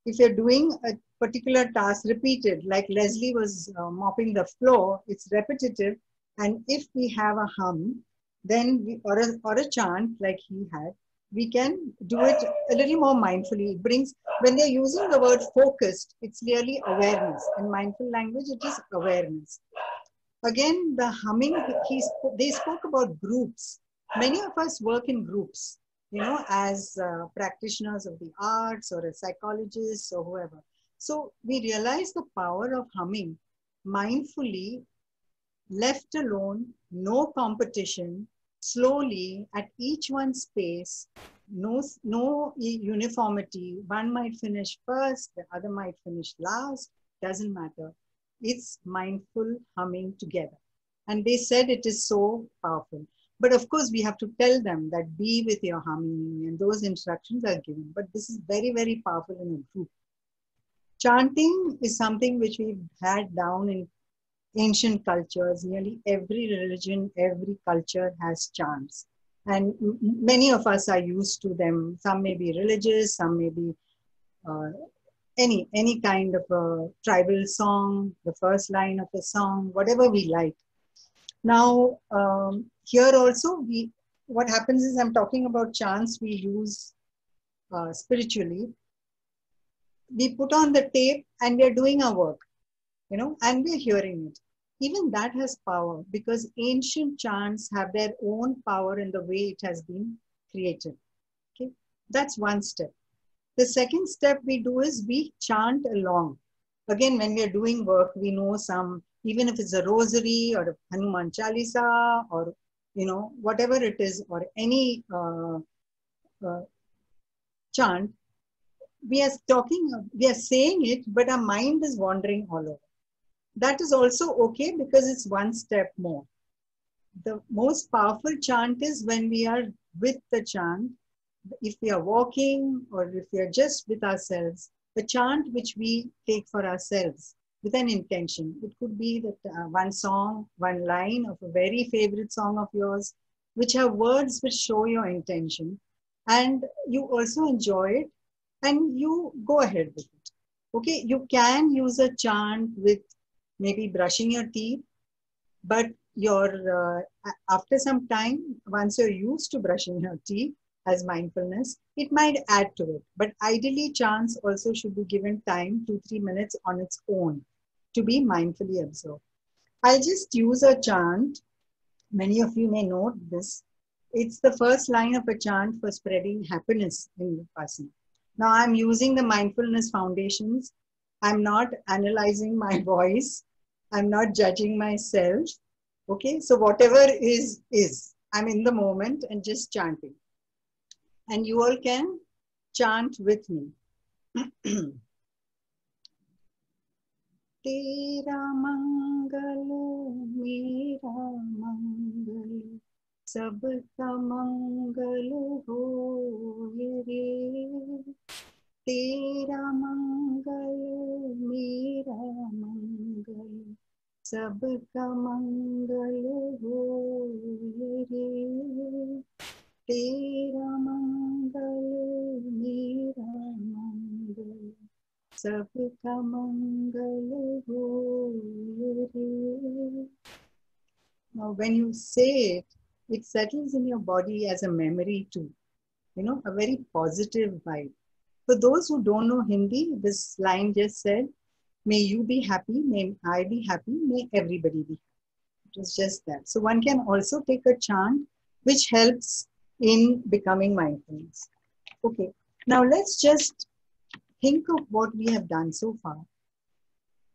if you're doing a particular task repeated, like Leslie was mopping the floor, it's repetitive. And if we have a hum, then we, or a chant like he had, we can do it a little more mindfully. It brings, when they're using the word focused, it's really awareness. In mindful language, it is awareness. Again, the humming, they spoke about groups. Many of us work in groups, you know, as practitioners of the arts or as psychologists or whoever. So we realize the power of humming mindfully, left alone, no competition, slowly at each one's pace, no uniformity. One might finish first, the other might finish last, doesn't matter. It's mindful humming together. And they said it is so powerful. But of course, we have to tell them that be with your humming, and those instructions are given. But this is very, very powerful in a group. Chanting is something which we've had down in ancient cultures. Nearly every religion, every culture has chants. And many of us are used to them. Some may be religious, some may be uh, any kind of a tribal song, the first line of a song, whatever we like. Now, here also, what happens is, I'm talking about chants we use spiritually. We put on the tape and we are doing our work, and we're hearing it. Even that has power, because ancient chants have their own power in the way it has been created. Okay, that's one step. The second step we do is we chant along. Again, when we are doing work, we know some, even if it's a rosary or a Hanuman Chalisa or, whatever it is, or any chant, we are saying it, but our mind is wandering all over. That is also okay, because it's one step more. The most powerful chant is when we are with the chant. If we are walking or if we are just with ourselves, the chant which we take for ourselves with an intention. It could be that one song, one line of a very favorite song of yours, which have words which show your intention, and you also enjoy it and you go ahead with it. Okay, you can use a chant with maybe brushing your teeth, but after some time, once you're used to brushing your teeth as mindfulness, it might add to it. But ideally, chants also should be given time, 2-3 minutes on its own, to be mindfully observed. I'll just use a chant. Many of you may know this. It's the first line of a chant for spreading happiness in the person. Now I'm using the mindfulness foundations. I'm not analyzing my voice. I'm not judging myself. Okay, so whatever is. I'm in the moment and just chanting. And you all can chant with me. Tera mangal, mera mangal, sabka mangal hoye re. Tera mangal, mera mangal, sabka mangal hoye re. Tera mangal, mera mangal, sabka mangal hoye re. Now, when you say it, it settles in your body as a memory too. A very positive vibe. For those who don't know Hindi, this line just said, may you be happy, may I be happy, may everybody be happy. It was just that. So one can also take a chant which helps in becoming mindfulness. Okay, now let's just think of what we have done so far.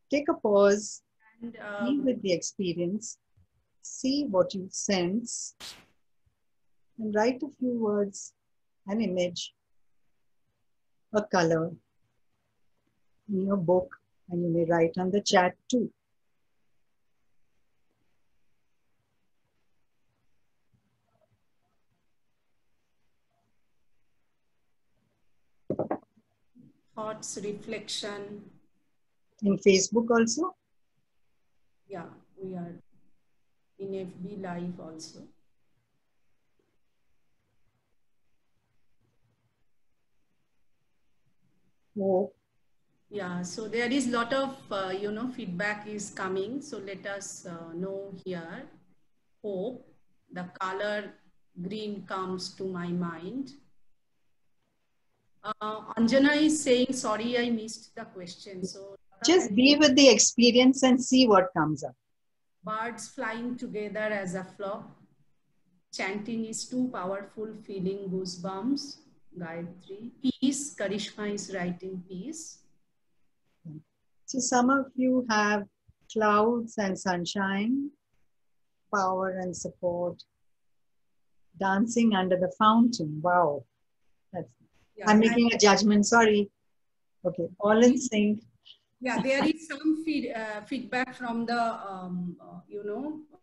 Take a pause, and be with the experience, see what you sense, and write a few words, an image, a color in your book, and you may write on the chat too. Thoughts, reflection. In Facebook also? Yeah, we are in FB Live also. Oh. Yeah, so there is a lot of, feedback is coming. So let us know here. Hope, the color green comes to my mind. Anjana is saying, sorry, I missed the question. So just be with the experience and see what comes up. Birds flying together as a flock. Chanting is too powerful, feeling goosebumps. Gayatri. Peace, Karishma is writing peace. So some of you have clouds and sunshine, power and support, dancing under the fountain. Wow. I'm making a judgment, sorry. Okay, all in sync. Yeah, there is some feedback from the,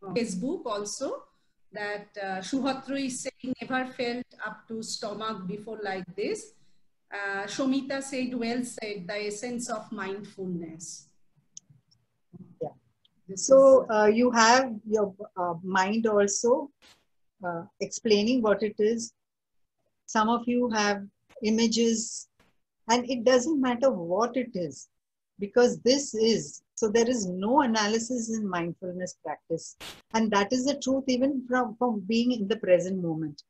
Facebook also, that Shuhatru is saying, never felt up to stomach before like this. Shomita said, well said, the essence of mindfulness. Yeah. So you have your mind also explaining what it is. Some of you have images, and it doesn't matter what it is, because this is. So there is no analysis in mindfulness practice. And that is the truth even from being in the present moment.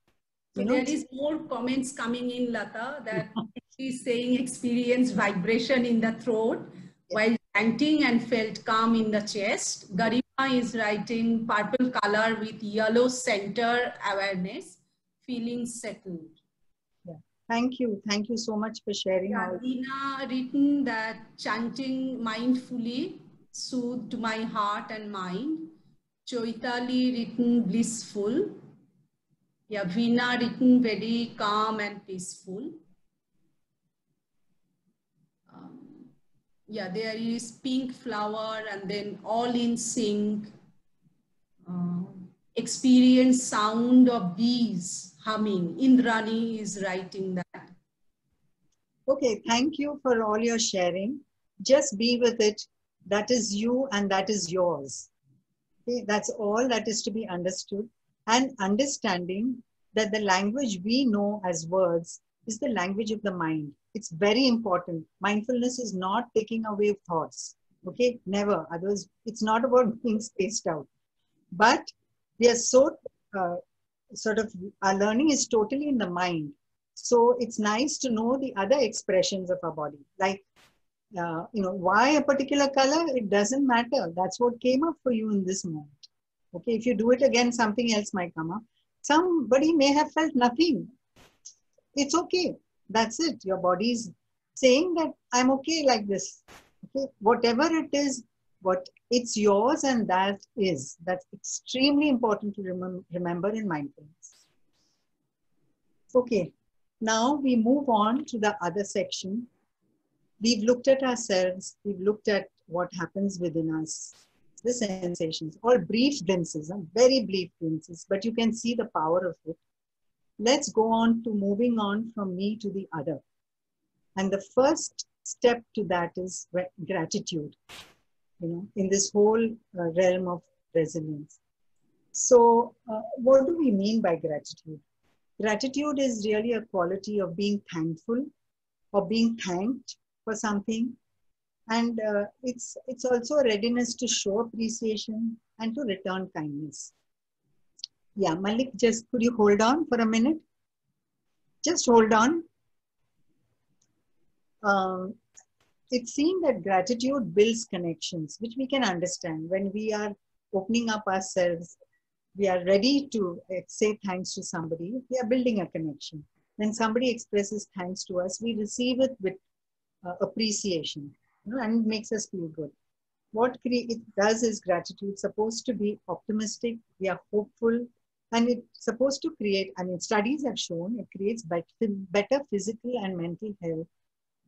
So there is more comments coming in, Lata, that is saying experience vibration in the throat while chanting and felt calm in the chest. Garima is writing purple color with yellow center awareness, feeling settled. Yeah. Thank you. Thank you so much for sharing all. Dina written that chanting mindfully soothed my heart and mind. Choitali written blissful. Yeah, Veena written very calm and peaceful. Yeah, there is pink flower and then all in sync. Experience sound of bees humming. Indrani is writing that. Okay, thank you for all your sharing. Just be with it. That is you and that is yours. Okay, that's all that is to be understood. And understanding that the language we know as words is the language of the mind. It's very important. Mindfulness is not taking away thoughts. Okay, never. Otherwise, it's not about being spaced out. But we are so sort of, our learning is totally in the mind. So it's nice to know the other expressions of our body. Like, why a particular color? It doesn't matter. That's what came up for you in this moment. Okay, if you do it again, something else might come up. Somebody may have felt nothing. It's okay. That's it. Your body's saying that I'm okay like this. Okay, whatever it is, what it's yours and that is. That's extremely important to remember in mindfulness. Okay, now we move on to the other section. We've looked at ourselves. We've looked at what happens within us, the sensations, all brief glimpses, very brief glimpses, but you can see the power of it. Let's go on to moving on from me to the other. And the first step to that is gratitude, in this whole realm of resilience. So what do we mean by gratitude? Gratitude is really a quality of being thankful or being thanked for something. And it's also a readiness to show appreciation and to return kindness. Yeah, Malik, just could you hold on for a minute? Just hold on. It's seen that gratitude builds connections, which we can understand. When we are opening up ourselves, we are ready to say thanks to somebody, we are building a connection. When somebody expresses thanks to us, we receive it with appreciation, and it makes us feel good. What it does is gratitude supposed to be optimistic, we are hopeful, and it's supposed to create, studies have shown it creates better physical and mental health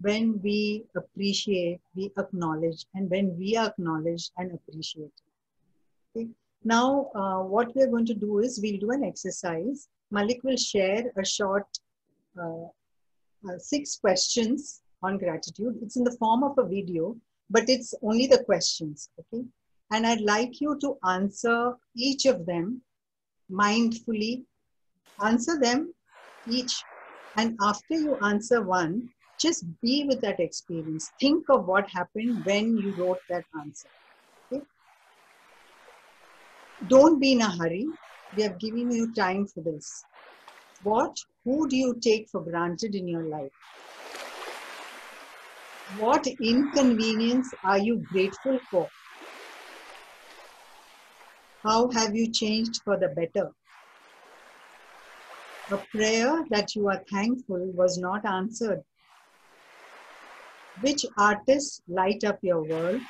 when we appreciate, we acknowledge, and when we are acknowledged and appreciated. Okay. Now, what we're going to do is we'll do an exercise. Malik will share a short 6 questions on gratitude. It's in the form of a video, but it's only the questions, okay? And I'd like you to answer each of them mindfully. Answer them each. And after you answer one, just be with that experience. Think of what happened when you wrote that answer. Okay? Don't be in a hurry. We have given you time for this. Who do you take for granted in your life? What inconvenience are you grateful for? How have you changed for the better? A prayer that you are thankful was not answered. Which artists light up your world?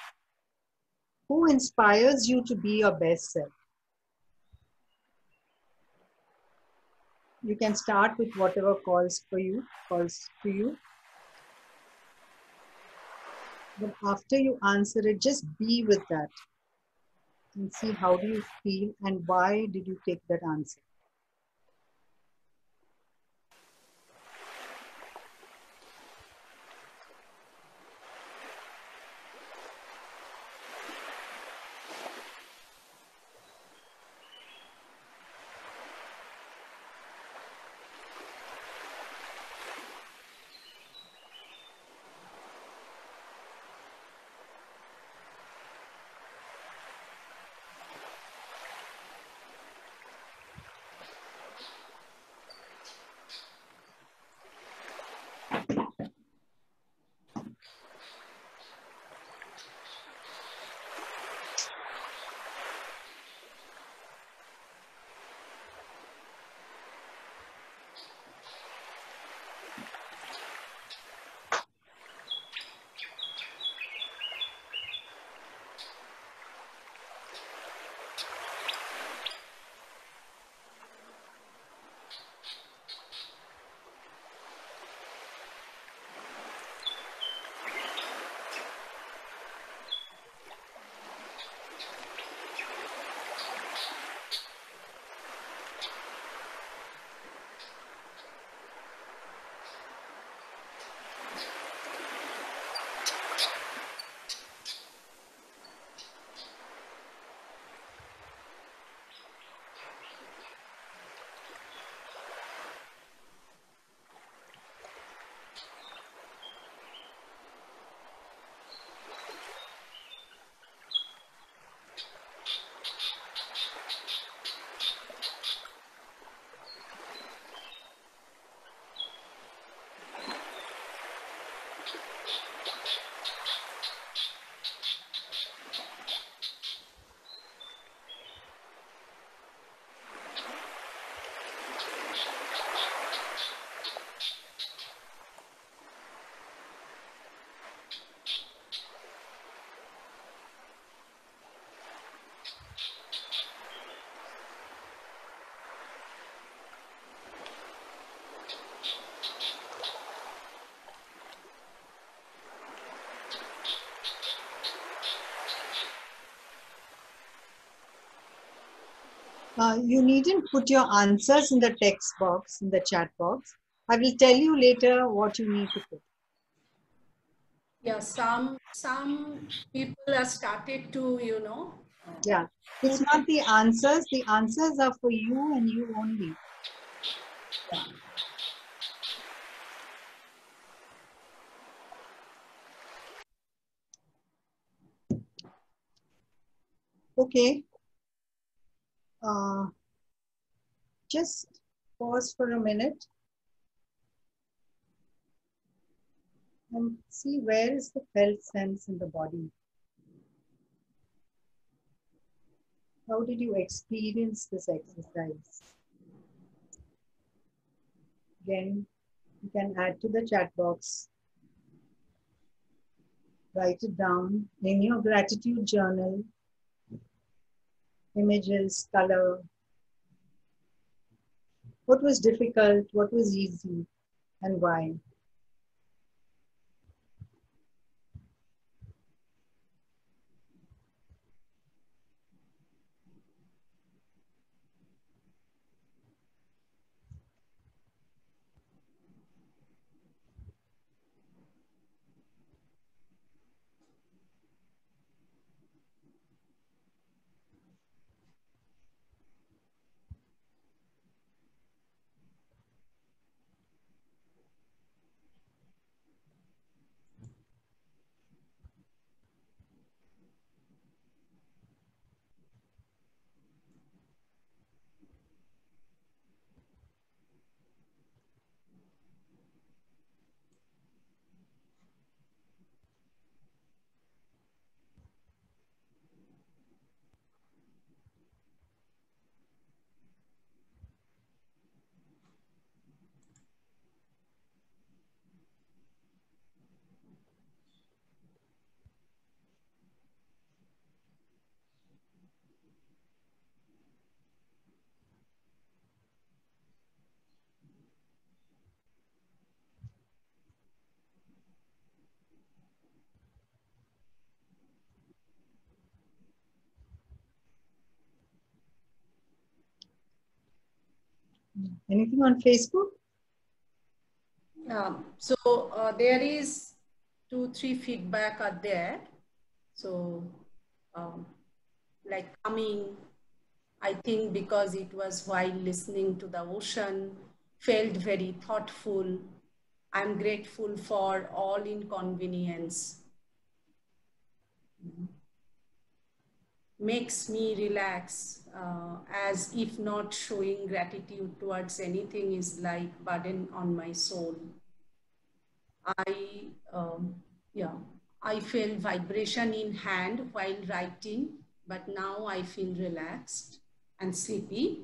Who inspires you to be your best self? You can start with whatever calls to you. But after you answer it, just be with that and see how do you feel and why did you take that answer. You needn't put your answers in the text box, in the chat box. I will tell you later what you need to put. Yeah, some people have started to, you know. Yeah, it's not the answers. The answers are for you and you only. Yeah. Okay. Just pause for a minute and see where is the felt sense in the body. How did you experience this exercise? Again, you can add to the chat box. Write it down in your gratitude journal. Images, color. What was difficult? What was easy? And why? Anything on Facebook? So there is 2-3 feedback are there. So like coming, I think because it was while listening to the ocean, felt very thoughtful. I'm grateful for all inconvenience. Makes me relax, as if not showing gratitude towards anything is like burden on my soul. Yeah, I feel vibration in hand while writing, but now I feel relaxed and sleepy.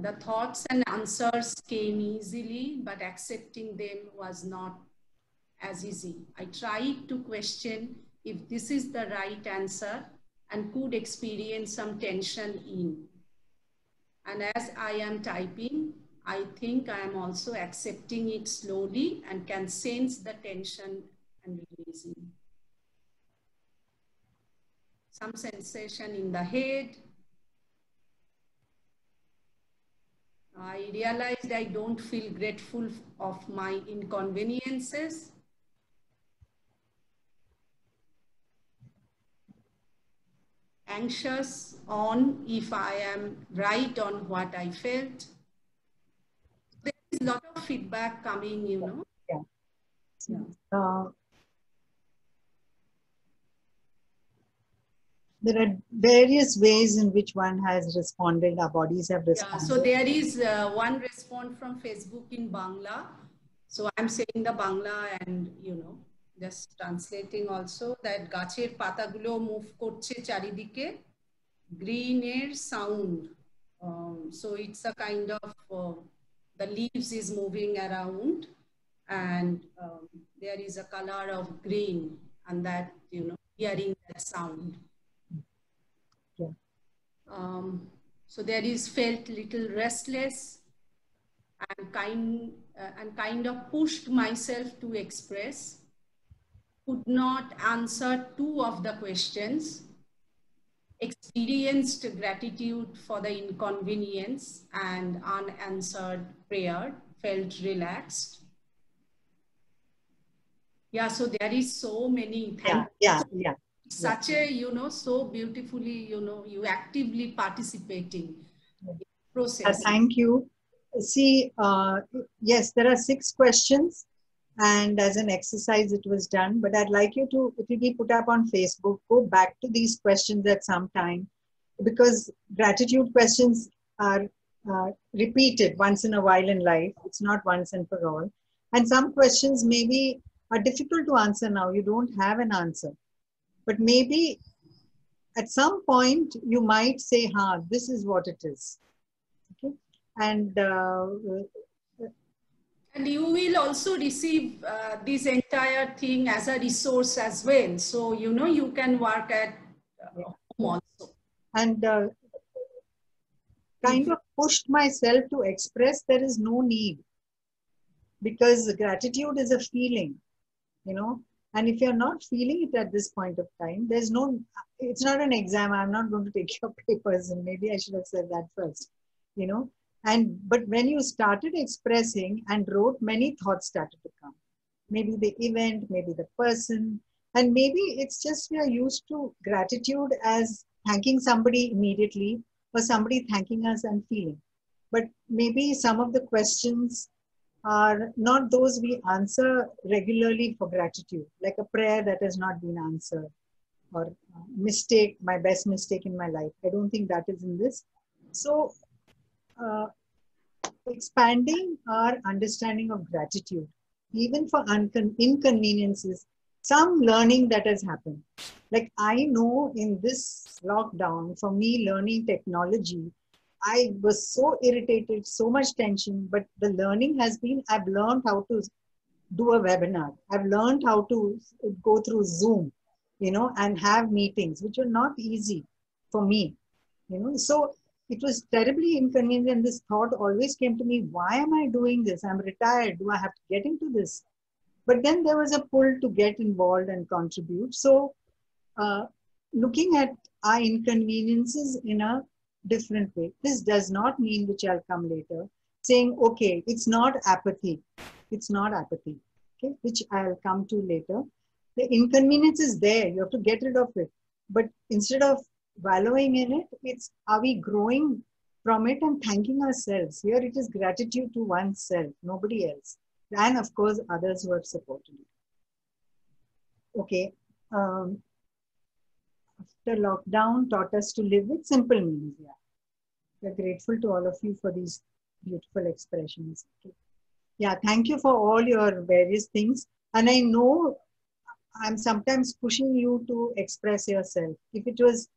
The thoughts and answers came easily, but accepting them was not as easy. I tried to question if this is the right answer and could experience some tension in. And as I am typing, I think I am also accepting it slowly and can sense the tension and releasing. Some sensation in the head. I realized I don't feel grateful of my inconveniences. Anxious on if I am right on what I felt. There is a lot of feedback coming, you know. Yeah. Yeah. There are various ways in which one has responded, our bodies have responded. Yeah, so there is one response from Facebook in Bangla. So I'm saying the Bangla and, you know, just translating also that গাছের পাতাগুলো move করছে চারিদিকে, greener sound. So it's a kind of, the leaves is moving around and there is a color of green and that, you know, hearing that sound. Yeah. So there is felt little restless and kind of pushed myself to express. Could not answer 2 of the questions. experienced gratitude for the inconvenience and unanswered prayer, felt relaxed. Yeah, so there is so many. Yeah. Such a, so beautifully, you actively participating in the process. Thank you. See, yes, there are 6 questions, and as an exercise it was done, but I'd like you to, it will be put up on Facebook, go back to these questions at some time, because gratitude questions are repeated once in a while in life. It's not once and for all. And some questions maybe are difficult to answer now. You don't have an answer. But maybe at some point you might say, this is what it is. Okay? And you will also receive this entire thing as a resource as well. So, you can work at home also. And kind of pushed myself to express there is no need, because gratitude is a feeling, and if you're not feeling it at this point of time, there's no, it's not an exam. I'm not going to take your papers, and maybe I should have said that first, but when you started expressing and wrote, many thoughts started to come. Maybe the event, maybe the person, and maybe it's just we are used to gratitude as thanking somebody immediately, or somebody thanking us and feeling. But maybe some of the questions are not those we answer regularly for gratitude, like a prayer that has not been answered, or mistake, my best mistake in my life. I don't think that is in this. So expanding our understanding of gratitude, even for inconveniences, some learning that has happened. Like I know in this lockdown, for me, learning technology, I was so irritated, so much tension, but the learning has been, I've learned how to do a webinar. I've learned how to go through Zoom, and have meetings, which were not easy for me, So it was terribly inconvenient. And this thought always came to me, why am I doing this? I'm retired. Do I have to get into this? But then there was a pull to get involved and contribute. So looking at our inconveniences in a different way. This does not mean, which I'll come later, saying, okay, it's not apathy. It's not apathy, okay, which I'll come to later. The inconvenience is there. You have to get rid of it. But instead of wallowing in it, it's, are we growing from it and thanking ourselves? Here it is gratitude to oneself, nobody else. And of course, others who have supported it. Okay. After lockdown taught us to live with simple means. Yeah. We're grateful to all of you for these beautiful expressions. Okay. Yeah, thank you for all your various things. And I know I'm sometimes pushing you to express yourself. If it was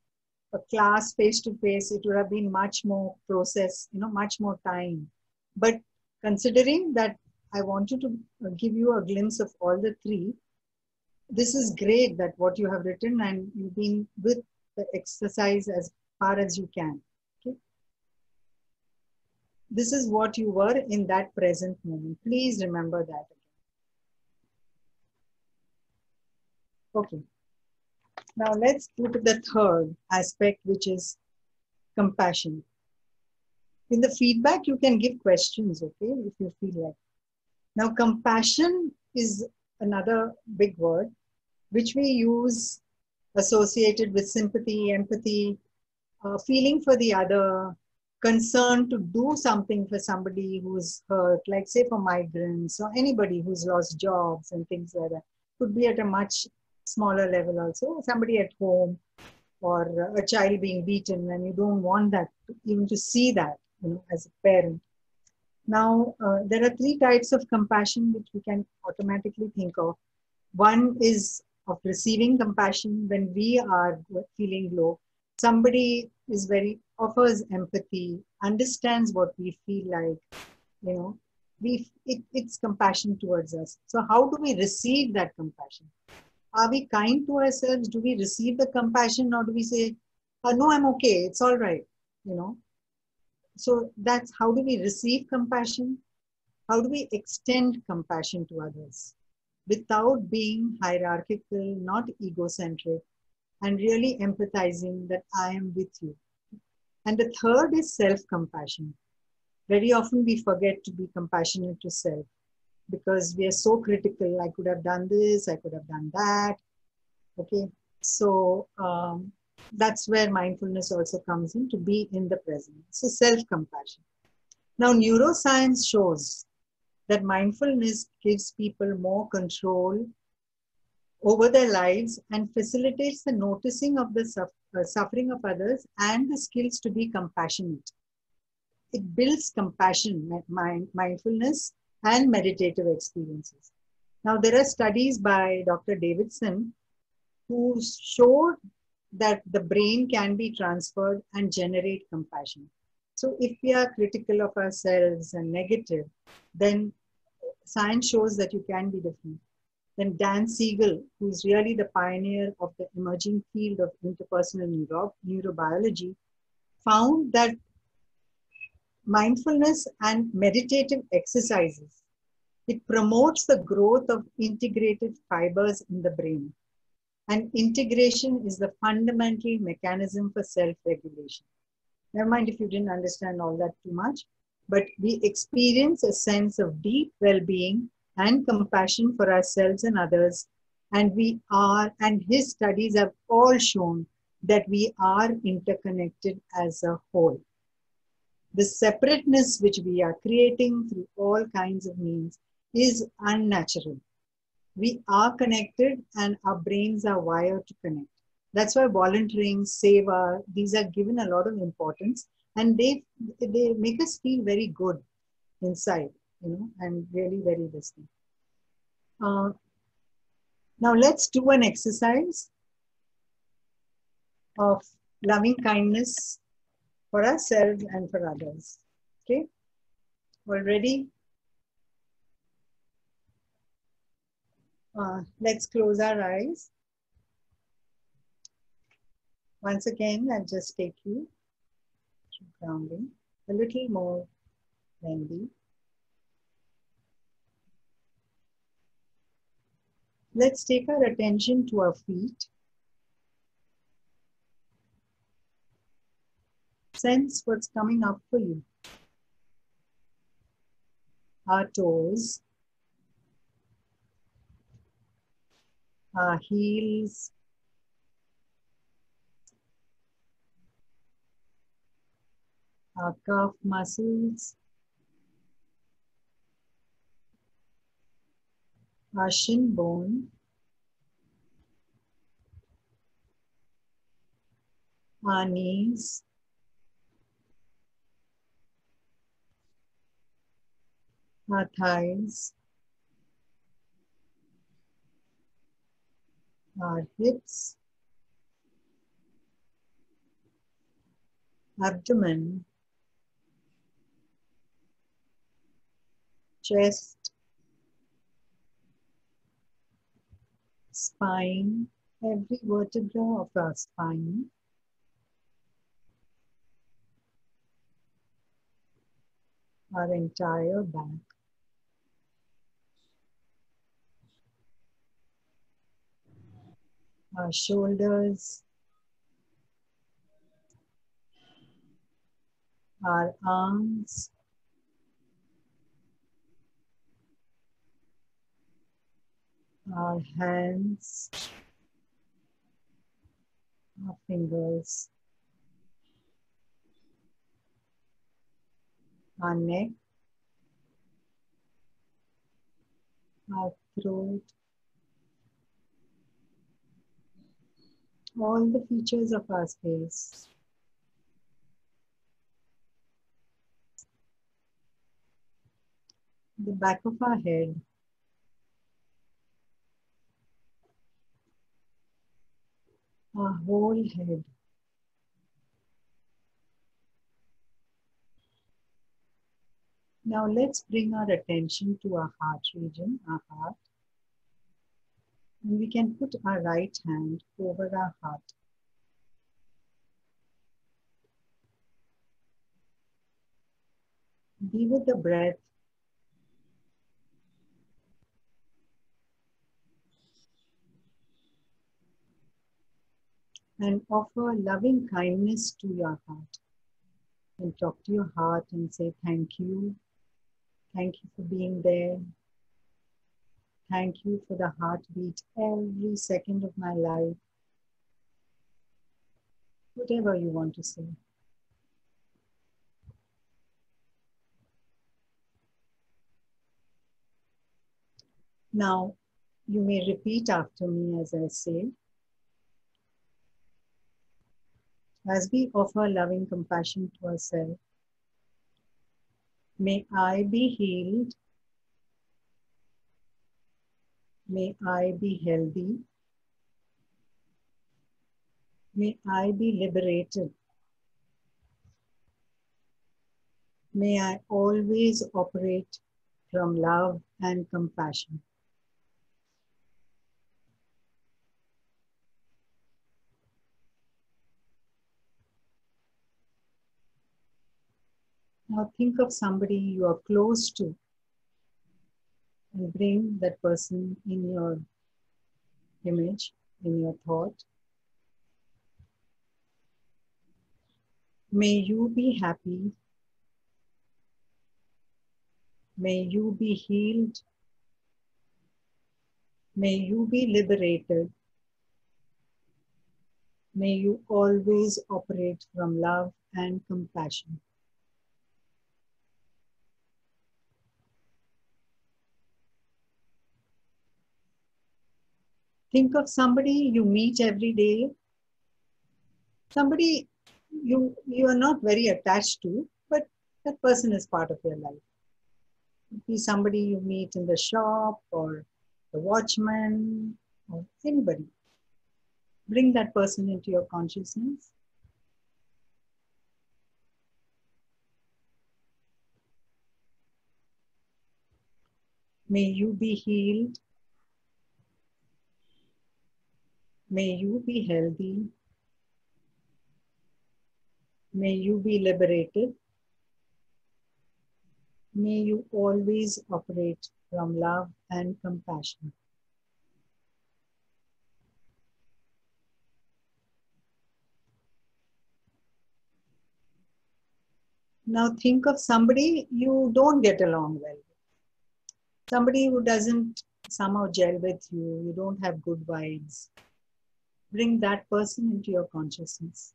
a class face-to-face, it would have been much more process, much more time. But considering that I wanted to give you a glimpse of all the 3, this is great that what you have written, and you've been with the exercise as far as you can. Okay? This is what you were in that present moment. Please remember that. Okay. Now let's go to the third aspect, which is compassion. In the feedback, you can give questions, okay, if you feel like. Now, compassion is another big word, which we use associated with sympathy, empathy, feeling for the other, concern to do something for somebody who's hurt, like say for migrants or anybody who's lost jobs and things like that. Could be at a much smaller level also, somebody at home, or a child being beaten, and you don't want that, even to see that, as a parent. Now, there are 3 types of compassion which we can automatically think of. One is of receiving compassion when we are feeling low. Somebody is offers empathy, understands what we feel like, it's compassion towards us. So how do we receive that compassion? Are we kind to ourselves? Do we receive the compassion, or do we say, oh, no, I'm okay, it's all right, So that's how do we receive compassion? How do we extend compassion to others without being hierarchical, not egocentric, and really empathizing that I am with you. And the third is self-compassion. Very often we forget to be compassionate to self because we are so critical. I could have done this, I could have done that. Okay, so that's where mindfulness also comes in, to be in the present. So self-compassion. Now, neuroscience shows that mindfulness gives people more control over their lives and facilitates the noticing of the suffering of others and the skills to be compassionate. It builds compassion, mindfulness, and meditative experiences. Now, there are studies by Dr. Davidson who showed that the brain can be transferred and generate compassion. So if we are critical of ourselves and negative, then science shows that you can be different. Then Dan Siegel, who's really the pioneer of the emerging field of interpersonal neurobiology, found that mindfulness and meditative exercises, it promotes the growth of integrated fibers in the brain. And integration is the fundamental mechanism for self-regulation. Never mind if you didn't understand all that too much, but we experience a sense of deep well-being and compassion for ourselves and others. And his studies have all shown that we are interconnected as a whole. The separateness which we are creating through all kinds of means is unnatural. We are connected and our brains are wired to connect. That's why volunteering, seva, these are given a lot of importance, and they make us feel very good inside, and really very listening. Now let's do an exercise of loving kindness for ourselves and for others. Okay? All ready? Let's close our eyes. Once again, I'll just take you to grounding, a little more lengthy. Let's take our attention to our feet. Sense what's coming up for you. Our toes, our heels, our calf muscles, our shin bone, our knees, our thighs, our hips, abdomen, chest, spine, every vertebra of our spine, our entire back, our shoulders, our arms, our hands, our fingers, our neck, our throat, all the features of our face. The back of our head, our whole head. Now let's bring our attention to our heart region, our heart. And we can put our right hand over our heart. Be with the breath. and offer loving kindness to your heart. And talk to your heart and say, thank you. Thank you for being there. Thank you for the heartbeat every second of my life. Whatever you want to say. Now, you may repeat after me as I say. As we offer loving compassion to ourselves, may I be healed. May I be healthy. May I be liberated. May I always operate from love and compassion. Now think of somebody you are close to and bring that person in your image, in your thought. May you be happy. May you be healed. May you be liberated. May you always operate from love and compassion. Think of somebody you meet every day, somebody you are not very attached to, but that person is part of your life. It could be somebody you meet in the shop or the watchman or anybody. Bring that person into your consciousness. May you be healed. May you be healthy. May you be liberated. May you always operate from love and compassion. Now think of somebody you don't get along well with. Somebody who doesn't somehow gel with you, you don't have good vibes. Bring that person into your consciousness.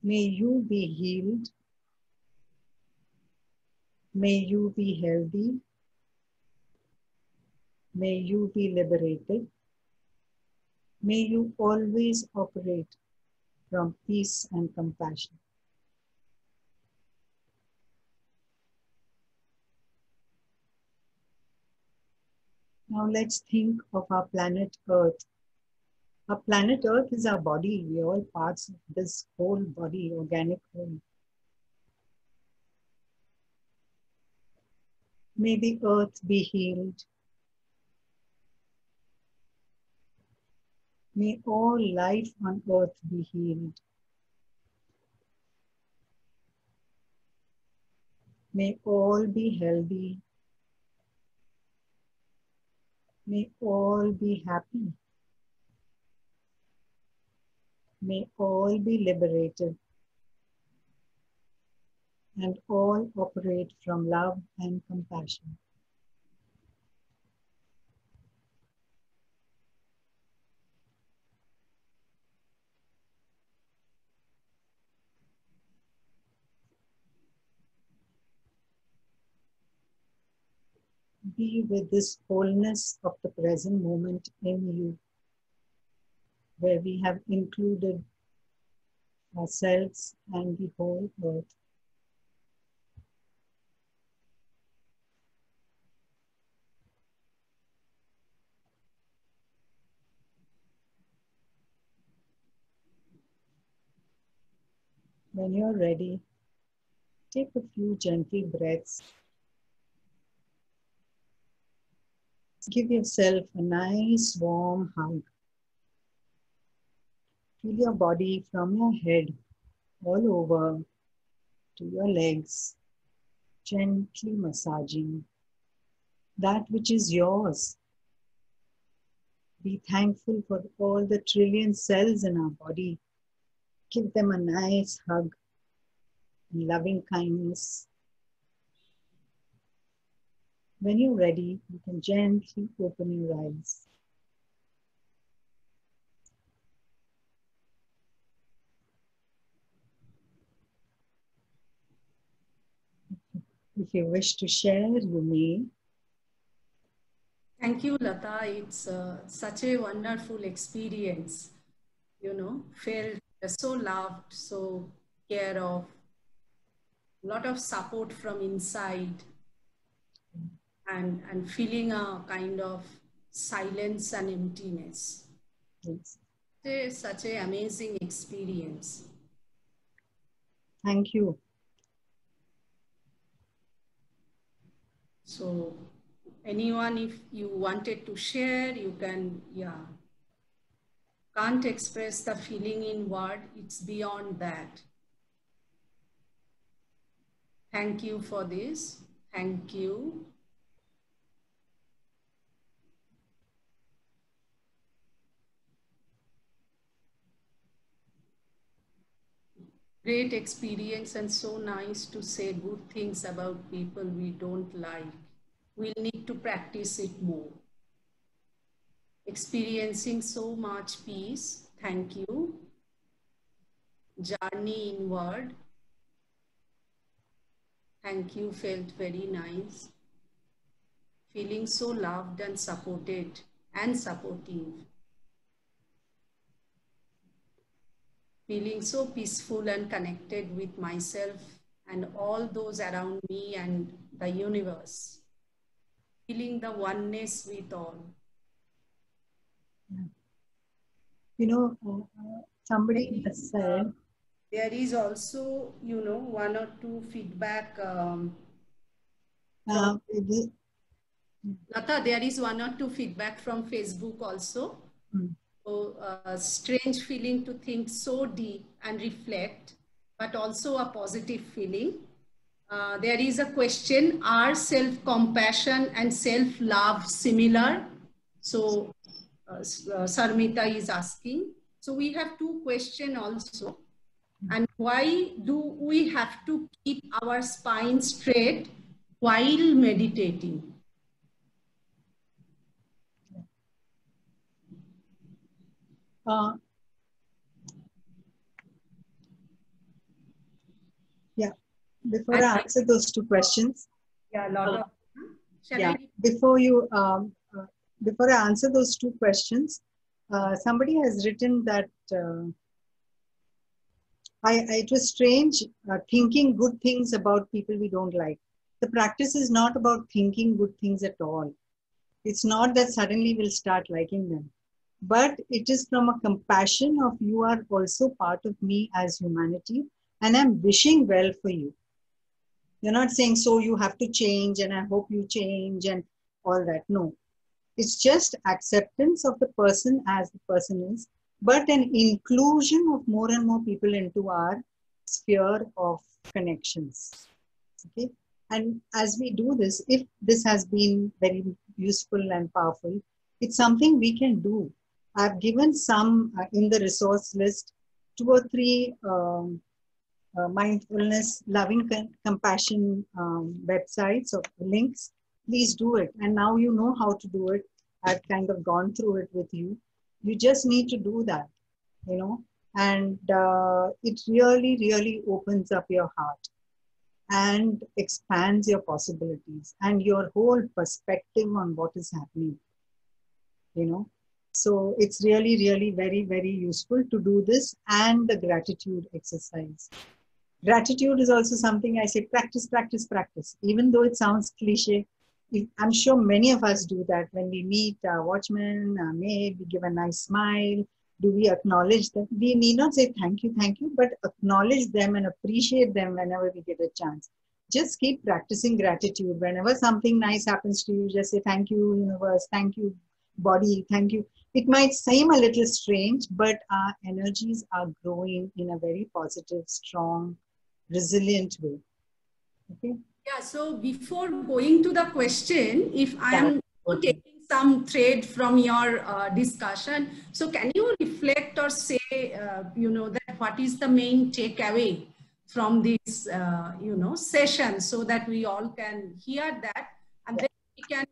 May you be healed. May you be healthy. May you be liberated. May you always operate from peace and compassion. Now let's think of our planet Earth. Our planet Earth is our body. We are all parts of this whole body, organic whole. May the earth be healed. May all life on earth be healed. May all be healthy. May all be happy. May all be liberated. And all operate from love and compassion. Be with this wholeness of the present moment in you, where we have included ourselves and the whole earth. When you're ready, take a few gentle breaths. Give yourself a nice warm hug. Feel your body from your head all over to your legs, gently massaging that which is yours, Be thankful for all the trillion cells in our body. Give them a nice hug, loving kindness. When you're ready, you can gently open your eyes. If you wish to share, you may. Thank you, Lata. It's such a wonderful experience. You know, felt so loved, so care of, lot of support from inside, and feeling a kind of silence and emptiness. Yes. It's such an amazing experience. Thank you. So anyone, if you wanted to share, you can, yeah. Can't express the feeling in word, it's beyond that. Thank you for this. Thank you. Great experience and so nice to say good things about people we don't like. We'll need to practice it more. Experiencing so much peace. Thank you. Journey inward. Thank you. Felt very nice. Feeling so loved and supported and supportive. Feeling so peaceful and connected with myself and all those around me and the universe. Feeling the oneness with all. You know, somebody has said, there is also, you know, one or two feedback. Lata, there is one or two feedback from Facebook also. So, strange feeling to think so deep and reflect, but also a positive feeling. There is a question, are self-compassion and self-love similar? So Sarmita is asking. So we have two questions also. And why do we have to keep our spine straight while meditating? Yeah, before I answer those two questions, before I answer those two questions, somebody has written that it was strange thinking good things about people we don't like. The practice is not about thinking good things at all. It's not that suddenly we'll start liking them, but it is from a compassion of you are also part of me as humanity, and I'm wishing well for you. You're not saying, so you have to change and I hope you change and all that. No, it's just acceptance of the person as the person is, but an inclusion of more and more people into our sphere of connections. Okay. And as we do this, if this has been very useful and powerful, it's something we can do. I've given some in the resource list, 2 or 3 mindfulness, loving compassion websites or links. Please do it. And now you know how to do it. I've kind of gone through it with you. You just need to do that, you know, and it really, really opens up your heart and expands your possibilities and your whole perspective on what is happening, you know. So it's really, really very, very useful to do this, and the gratitude exercise. Gratitude is also something I say, practice, practice, practice. Even though it sounds cliche, I'm sure many of us do that when we meet our watchman, our maid, we give a nice smile. Do we acknowledge them? We need not say thank you, but acknowledge them and appreciate them whenever we get a chance. Just keep practicing gratitude. Whenever something nice happens to you, just say thank you, universe, thank you, body, thank you. It might seem a little strange, but our energies are growing in a very positive, strong, resilient way. Okay. Yeah, so before going to the question, if I am taking some thread from your discussion. So can you reflect or say, that what is the main takeaway from this, session, so that we all can hear that, and then we can,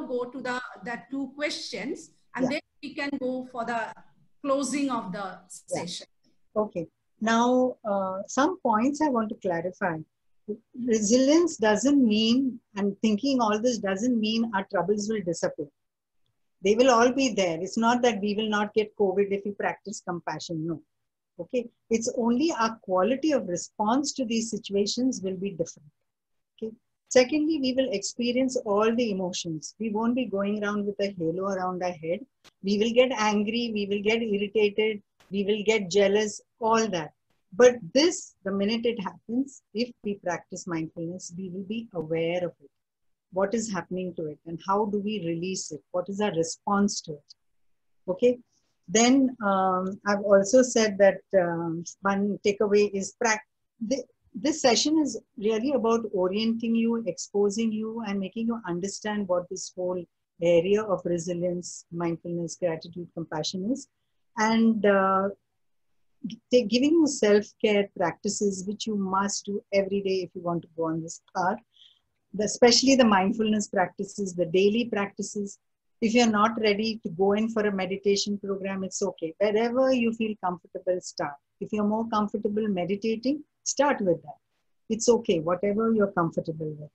go to the two questions, and then we can go for the closing of the session. Okay. Now, some points I want to clarify. Resilience doesn't mean, and thinking all this doesn't mean our troubles will disappear. They will all be there. It's not that we will not get COVID if we practice compassion. No. Okay. It's only our quality of response to these situations will be different. Okay. Secondly, we will experience all the emotions. We won't be going around with a halo around our head. We will get angry. We will get irritated. We will get jealous, all that. But this, the minute it happens, if we practice mindfulness, we will be aware of it. What is happening to it and how do we release it? What is our response to it? Okay. Then I've also said that one takeaway is this session is really about orienting you, exposing you, and making you understand what this whole area of resilience, mindfulness, gratitude, compassion is. And giving you self-care practices, which you must do every day if you want to go on this path, especially the mindfulness practices, the daily practices. If you're not ready to go in for a meditation program, it's okay. Wherever you feel comfortable, start. If you're more comfortable meditating, start with that. It's okay, whatever you're comfortable with.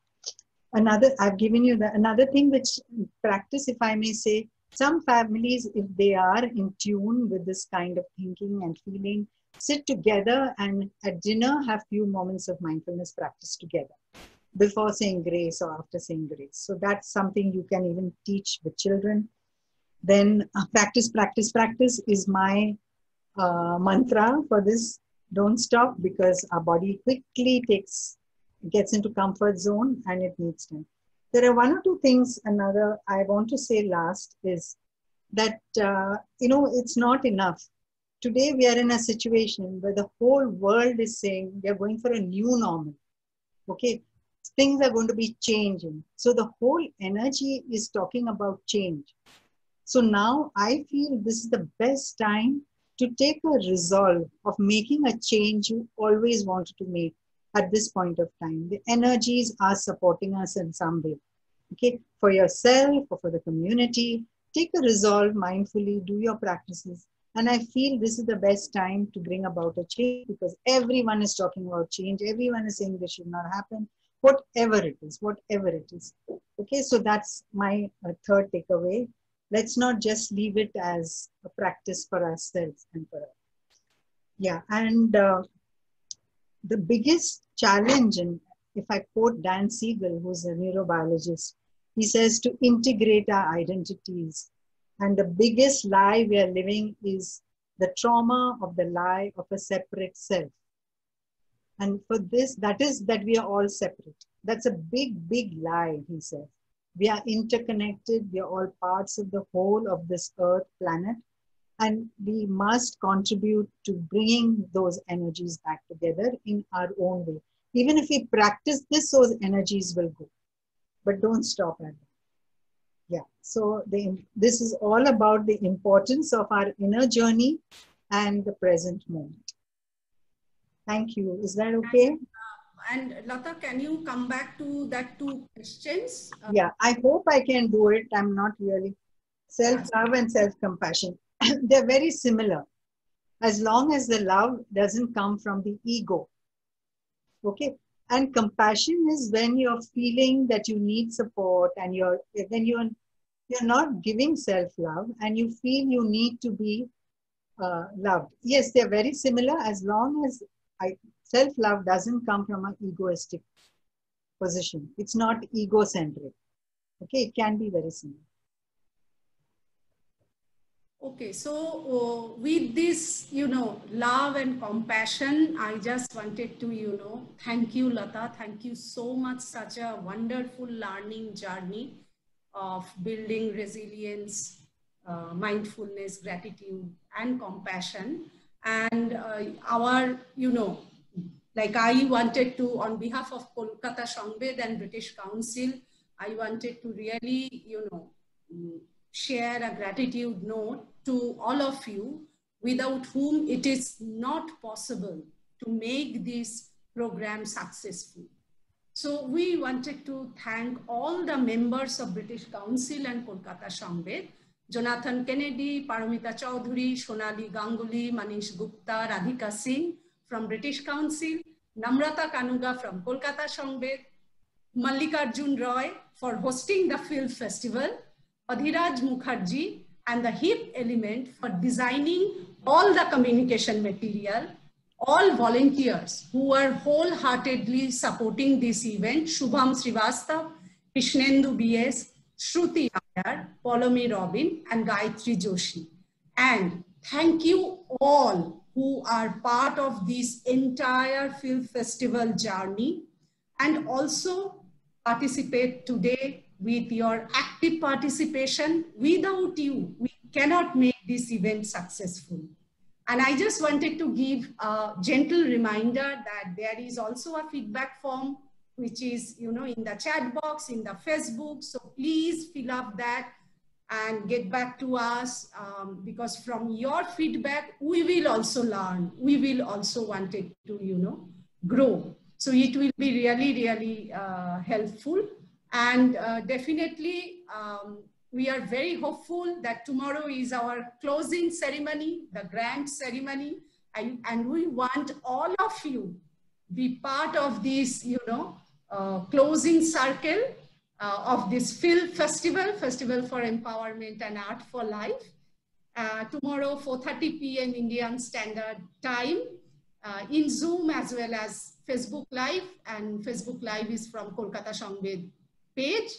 I've given you another thing which practice, if I may say, some families, if they are in tune with this kind of thinking and feeling, sit together and at dinner have few moments of mindfulness practice together before saying grace or after saying grace. So that's something you can even teach with children. Then practice, practice, practice is my mantra for this. Don't stop, because our body quickly gets into comfort zone and it needs time. There are one or two things. Another I want to say last is that, it's not enough. Today we are in a situation where the whole world is saying we are going for a new normal. Okay. Things are going to be changing. So the whole energy is talking about change. So now I feel this is the best time to take a resolve of making a change you always wanted to make at this point of time. The energies are supporting us in some way. Okay, for yourself or for the community, take a resolve mindfully, do your practices. And I feel this is the best time to bring about a change, because everyone is talking about change. Everyone is saying this should not happen. Whatever it is, whatever it is. Okay, so that's my third takeaway. Let's not just leave it as a practice for ourselves and for us. Yeah, and the biggest challenge, and if I quote Dan Siegel, who's a neurobiologist, he says to integrate our identities. And the biggest lie we are living is the trauma of the lie of a separate self. And for this, that is that we are all separate. That's a big, big lie, he says. We are interconnected. We are all parts of the whole of this earth planet. And we must contribute to bringing those energies back together in our own way. Even if we practice this, those energies will go. But don't stop at that. Yeah. So this is all about the importance of our inner journey and the present moment. Thank you. Is that okay? And Lata, can you come back to that two questions? Yeah, I hope I can do it. I'm not really. Self-love and self-compassion. They're very similar. As long as the love doesn't come from the ego. Okay. And compassion is when you're feeling that you need support and you're not giving self-love and you feel you need to be loved. Yes, they're very similar as long as self-love doesn't come from an egoistic position. It's not egocentric. Okay, it can be very similar. Okay, so with this, love and compassion, I just wanted to, thank you, Lata. Thank you so much. Such a wonderful learning journey of building resilience, mindfulness, gratitude, and compassion. And our, like I wanted to, on behalf of Kolkata Sangved and British Council, I wanted to really, share a gratitude note to all of you, without whom it is not possible to make this program successful. So we wanted to thank all the members of British Council and Kolkata Sambed, Jonathan Kennedy, Paramita Chaudhuri, Sonali Ganguly, Manish Gupta, Radhika Singh from British Council, Namrata Kanuga from Kolkata Sambed, Mallikarjun Roy for hosting the FEAL Festival, Adhiraj Mukherjee and the HIP element for designing all the communication material, all volunteers who were wholeheartedly supporting this event, Shubham Srivastav, Krishnendu BS, Shruti Nair, Polomi Robin, and Gayatri Joshi. And thank you all who are part of this entire FEAL Festival journey, and also participate today with your active participation. Without you, we cannot make this event successful. And I just wanted to give a gentle reminder that there is also a feedback form, which is, in the chat box, in the Facebook. So please fill up that and get back to us, because from your feedback, we will also learn. We will also want it to, grow. So it will be really, really helpful. And definitely, we are very hopeful that tomorrow is our closing ceremony, the grand ceremony. And we want all of you be part of this, closing circle of this FEAL Festival for Empowerment and Art for Life. Tomorrow, 4:30 p.m. Indian Standard Time, in Zoom as well as Facebook Live, and Facebook Live is from Kolkata Sambed page.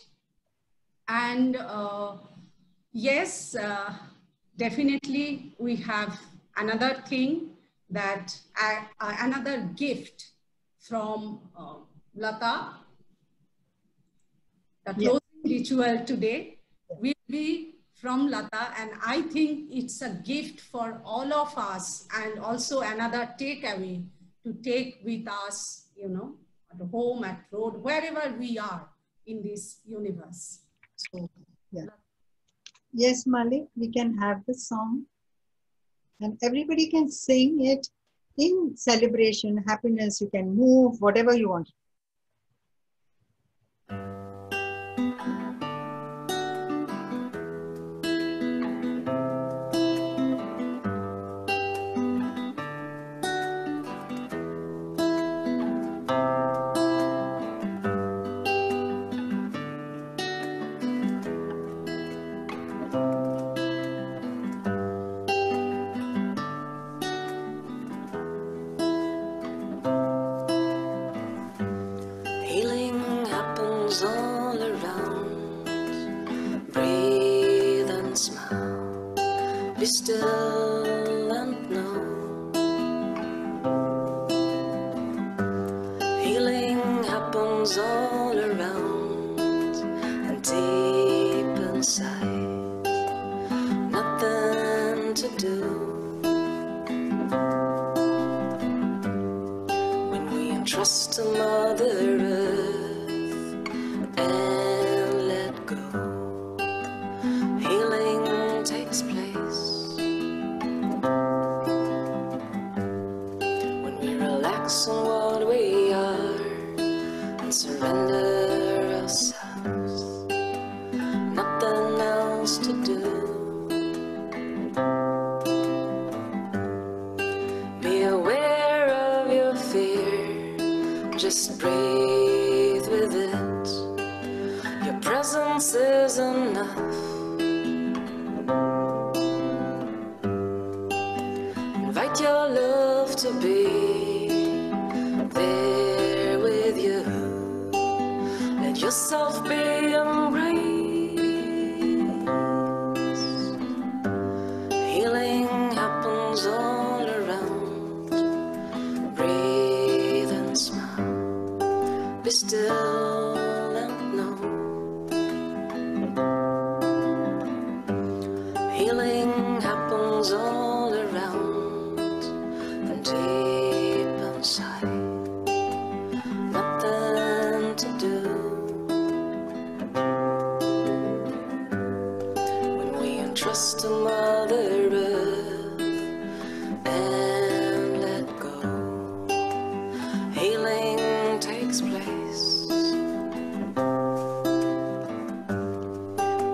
And yes, definitely we have another thing, that another gift from Lata. The closing ritual today will be from Lata, and I think it's a gift for all of us, and also another takeaway to take with us, at home, at road, wherever we are in this universe. So, yeah. Yes, Malik, we can have the song, and everybody can sing it in celebration, happiness. You can move, whatever you want. Still and know healing happens all around and deep inside, nothing to do when we entrust to Mother Earth and let go. Healing takes place on what we are and surrender ourselves, nothing else to do. Be aware of your fear, just breathe with it. Your presence is enough. Invite your love to be there with you. Let yourself be embraced. Healing happens all around. Breathe and smile. Be still and know. Healing happens all around and deep inside. trust to Mother Earth and let go. Healing takes place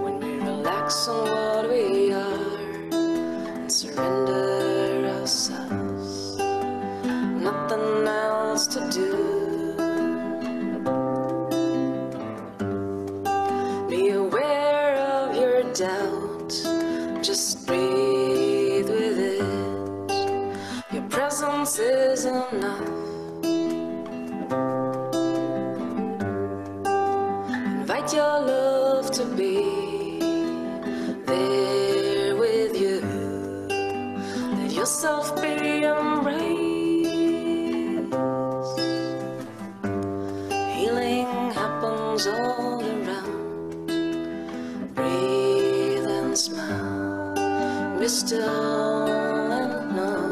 when we relax on what we are and surrender ourselves. Nothing else to do. Be aware of your doubt, just breathe with it. Your presence is enough. Invite your love to be there with you. Let yourself be embraced. Healing happens all around. Breathe and smile. Be still and know.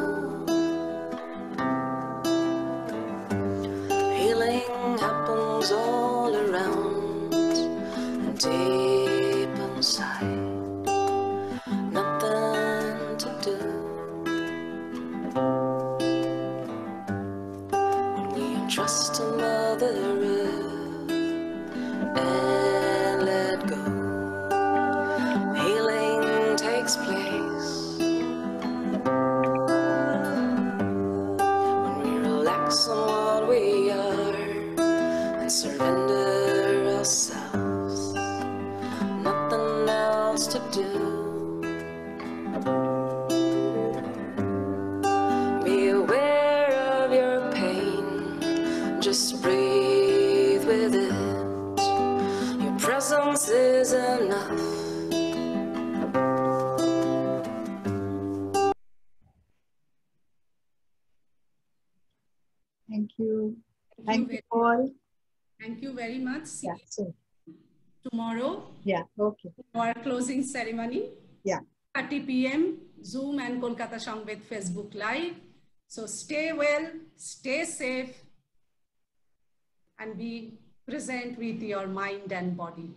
Healing happens all around and deep inside. Nothing to do. When we entrust to Mother Earth and let go, healing takes place. When we relax on what we are and surrender ourselves, nothing else to do. Be aware of your pain, just breathe with it. Your presence is enough. Thank you. Thank Thank you you all. Thank you very much. See Yeah, so, you tomorrow yeah, okay. for our closing ceremony. Yeah. 30 p.m. Zoom and Kolkata Samved Facebook Live. So stay well, stay safe, and be present with your mind and body.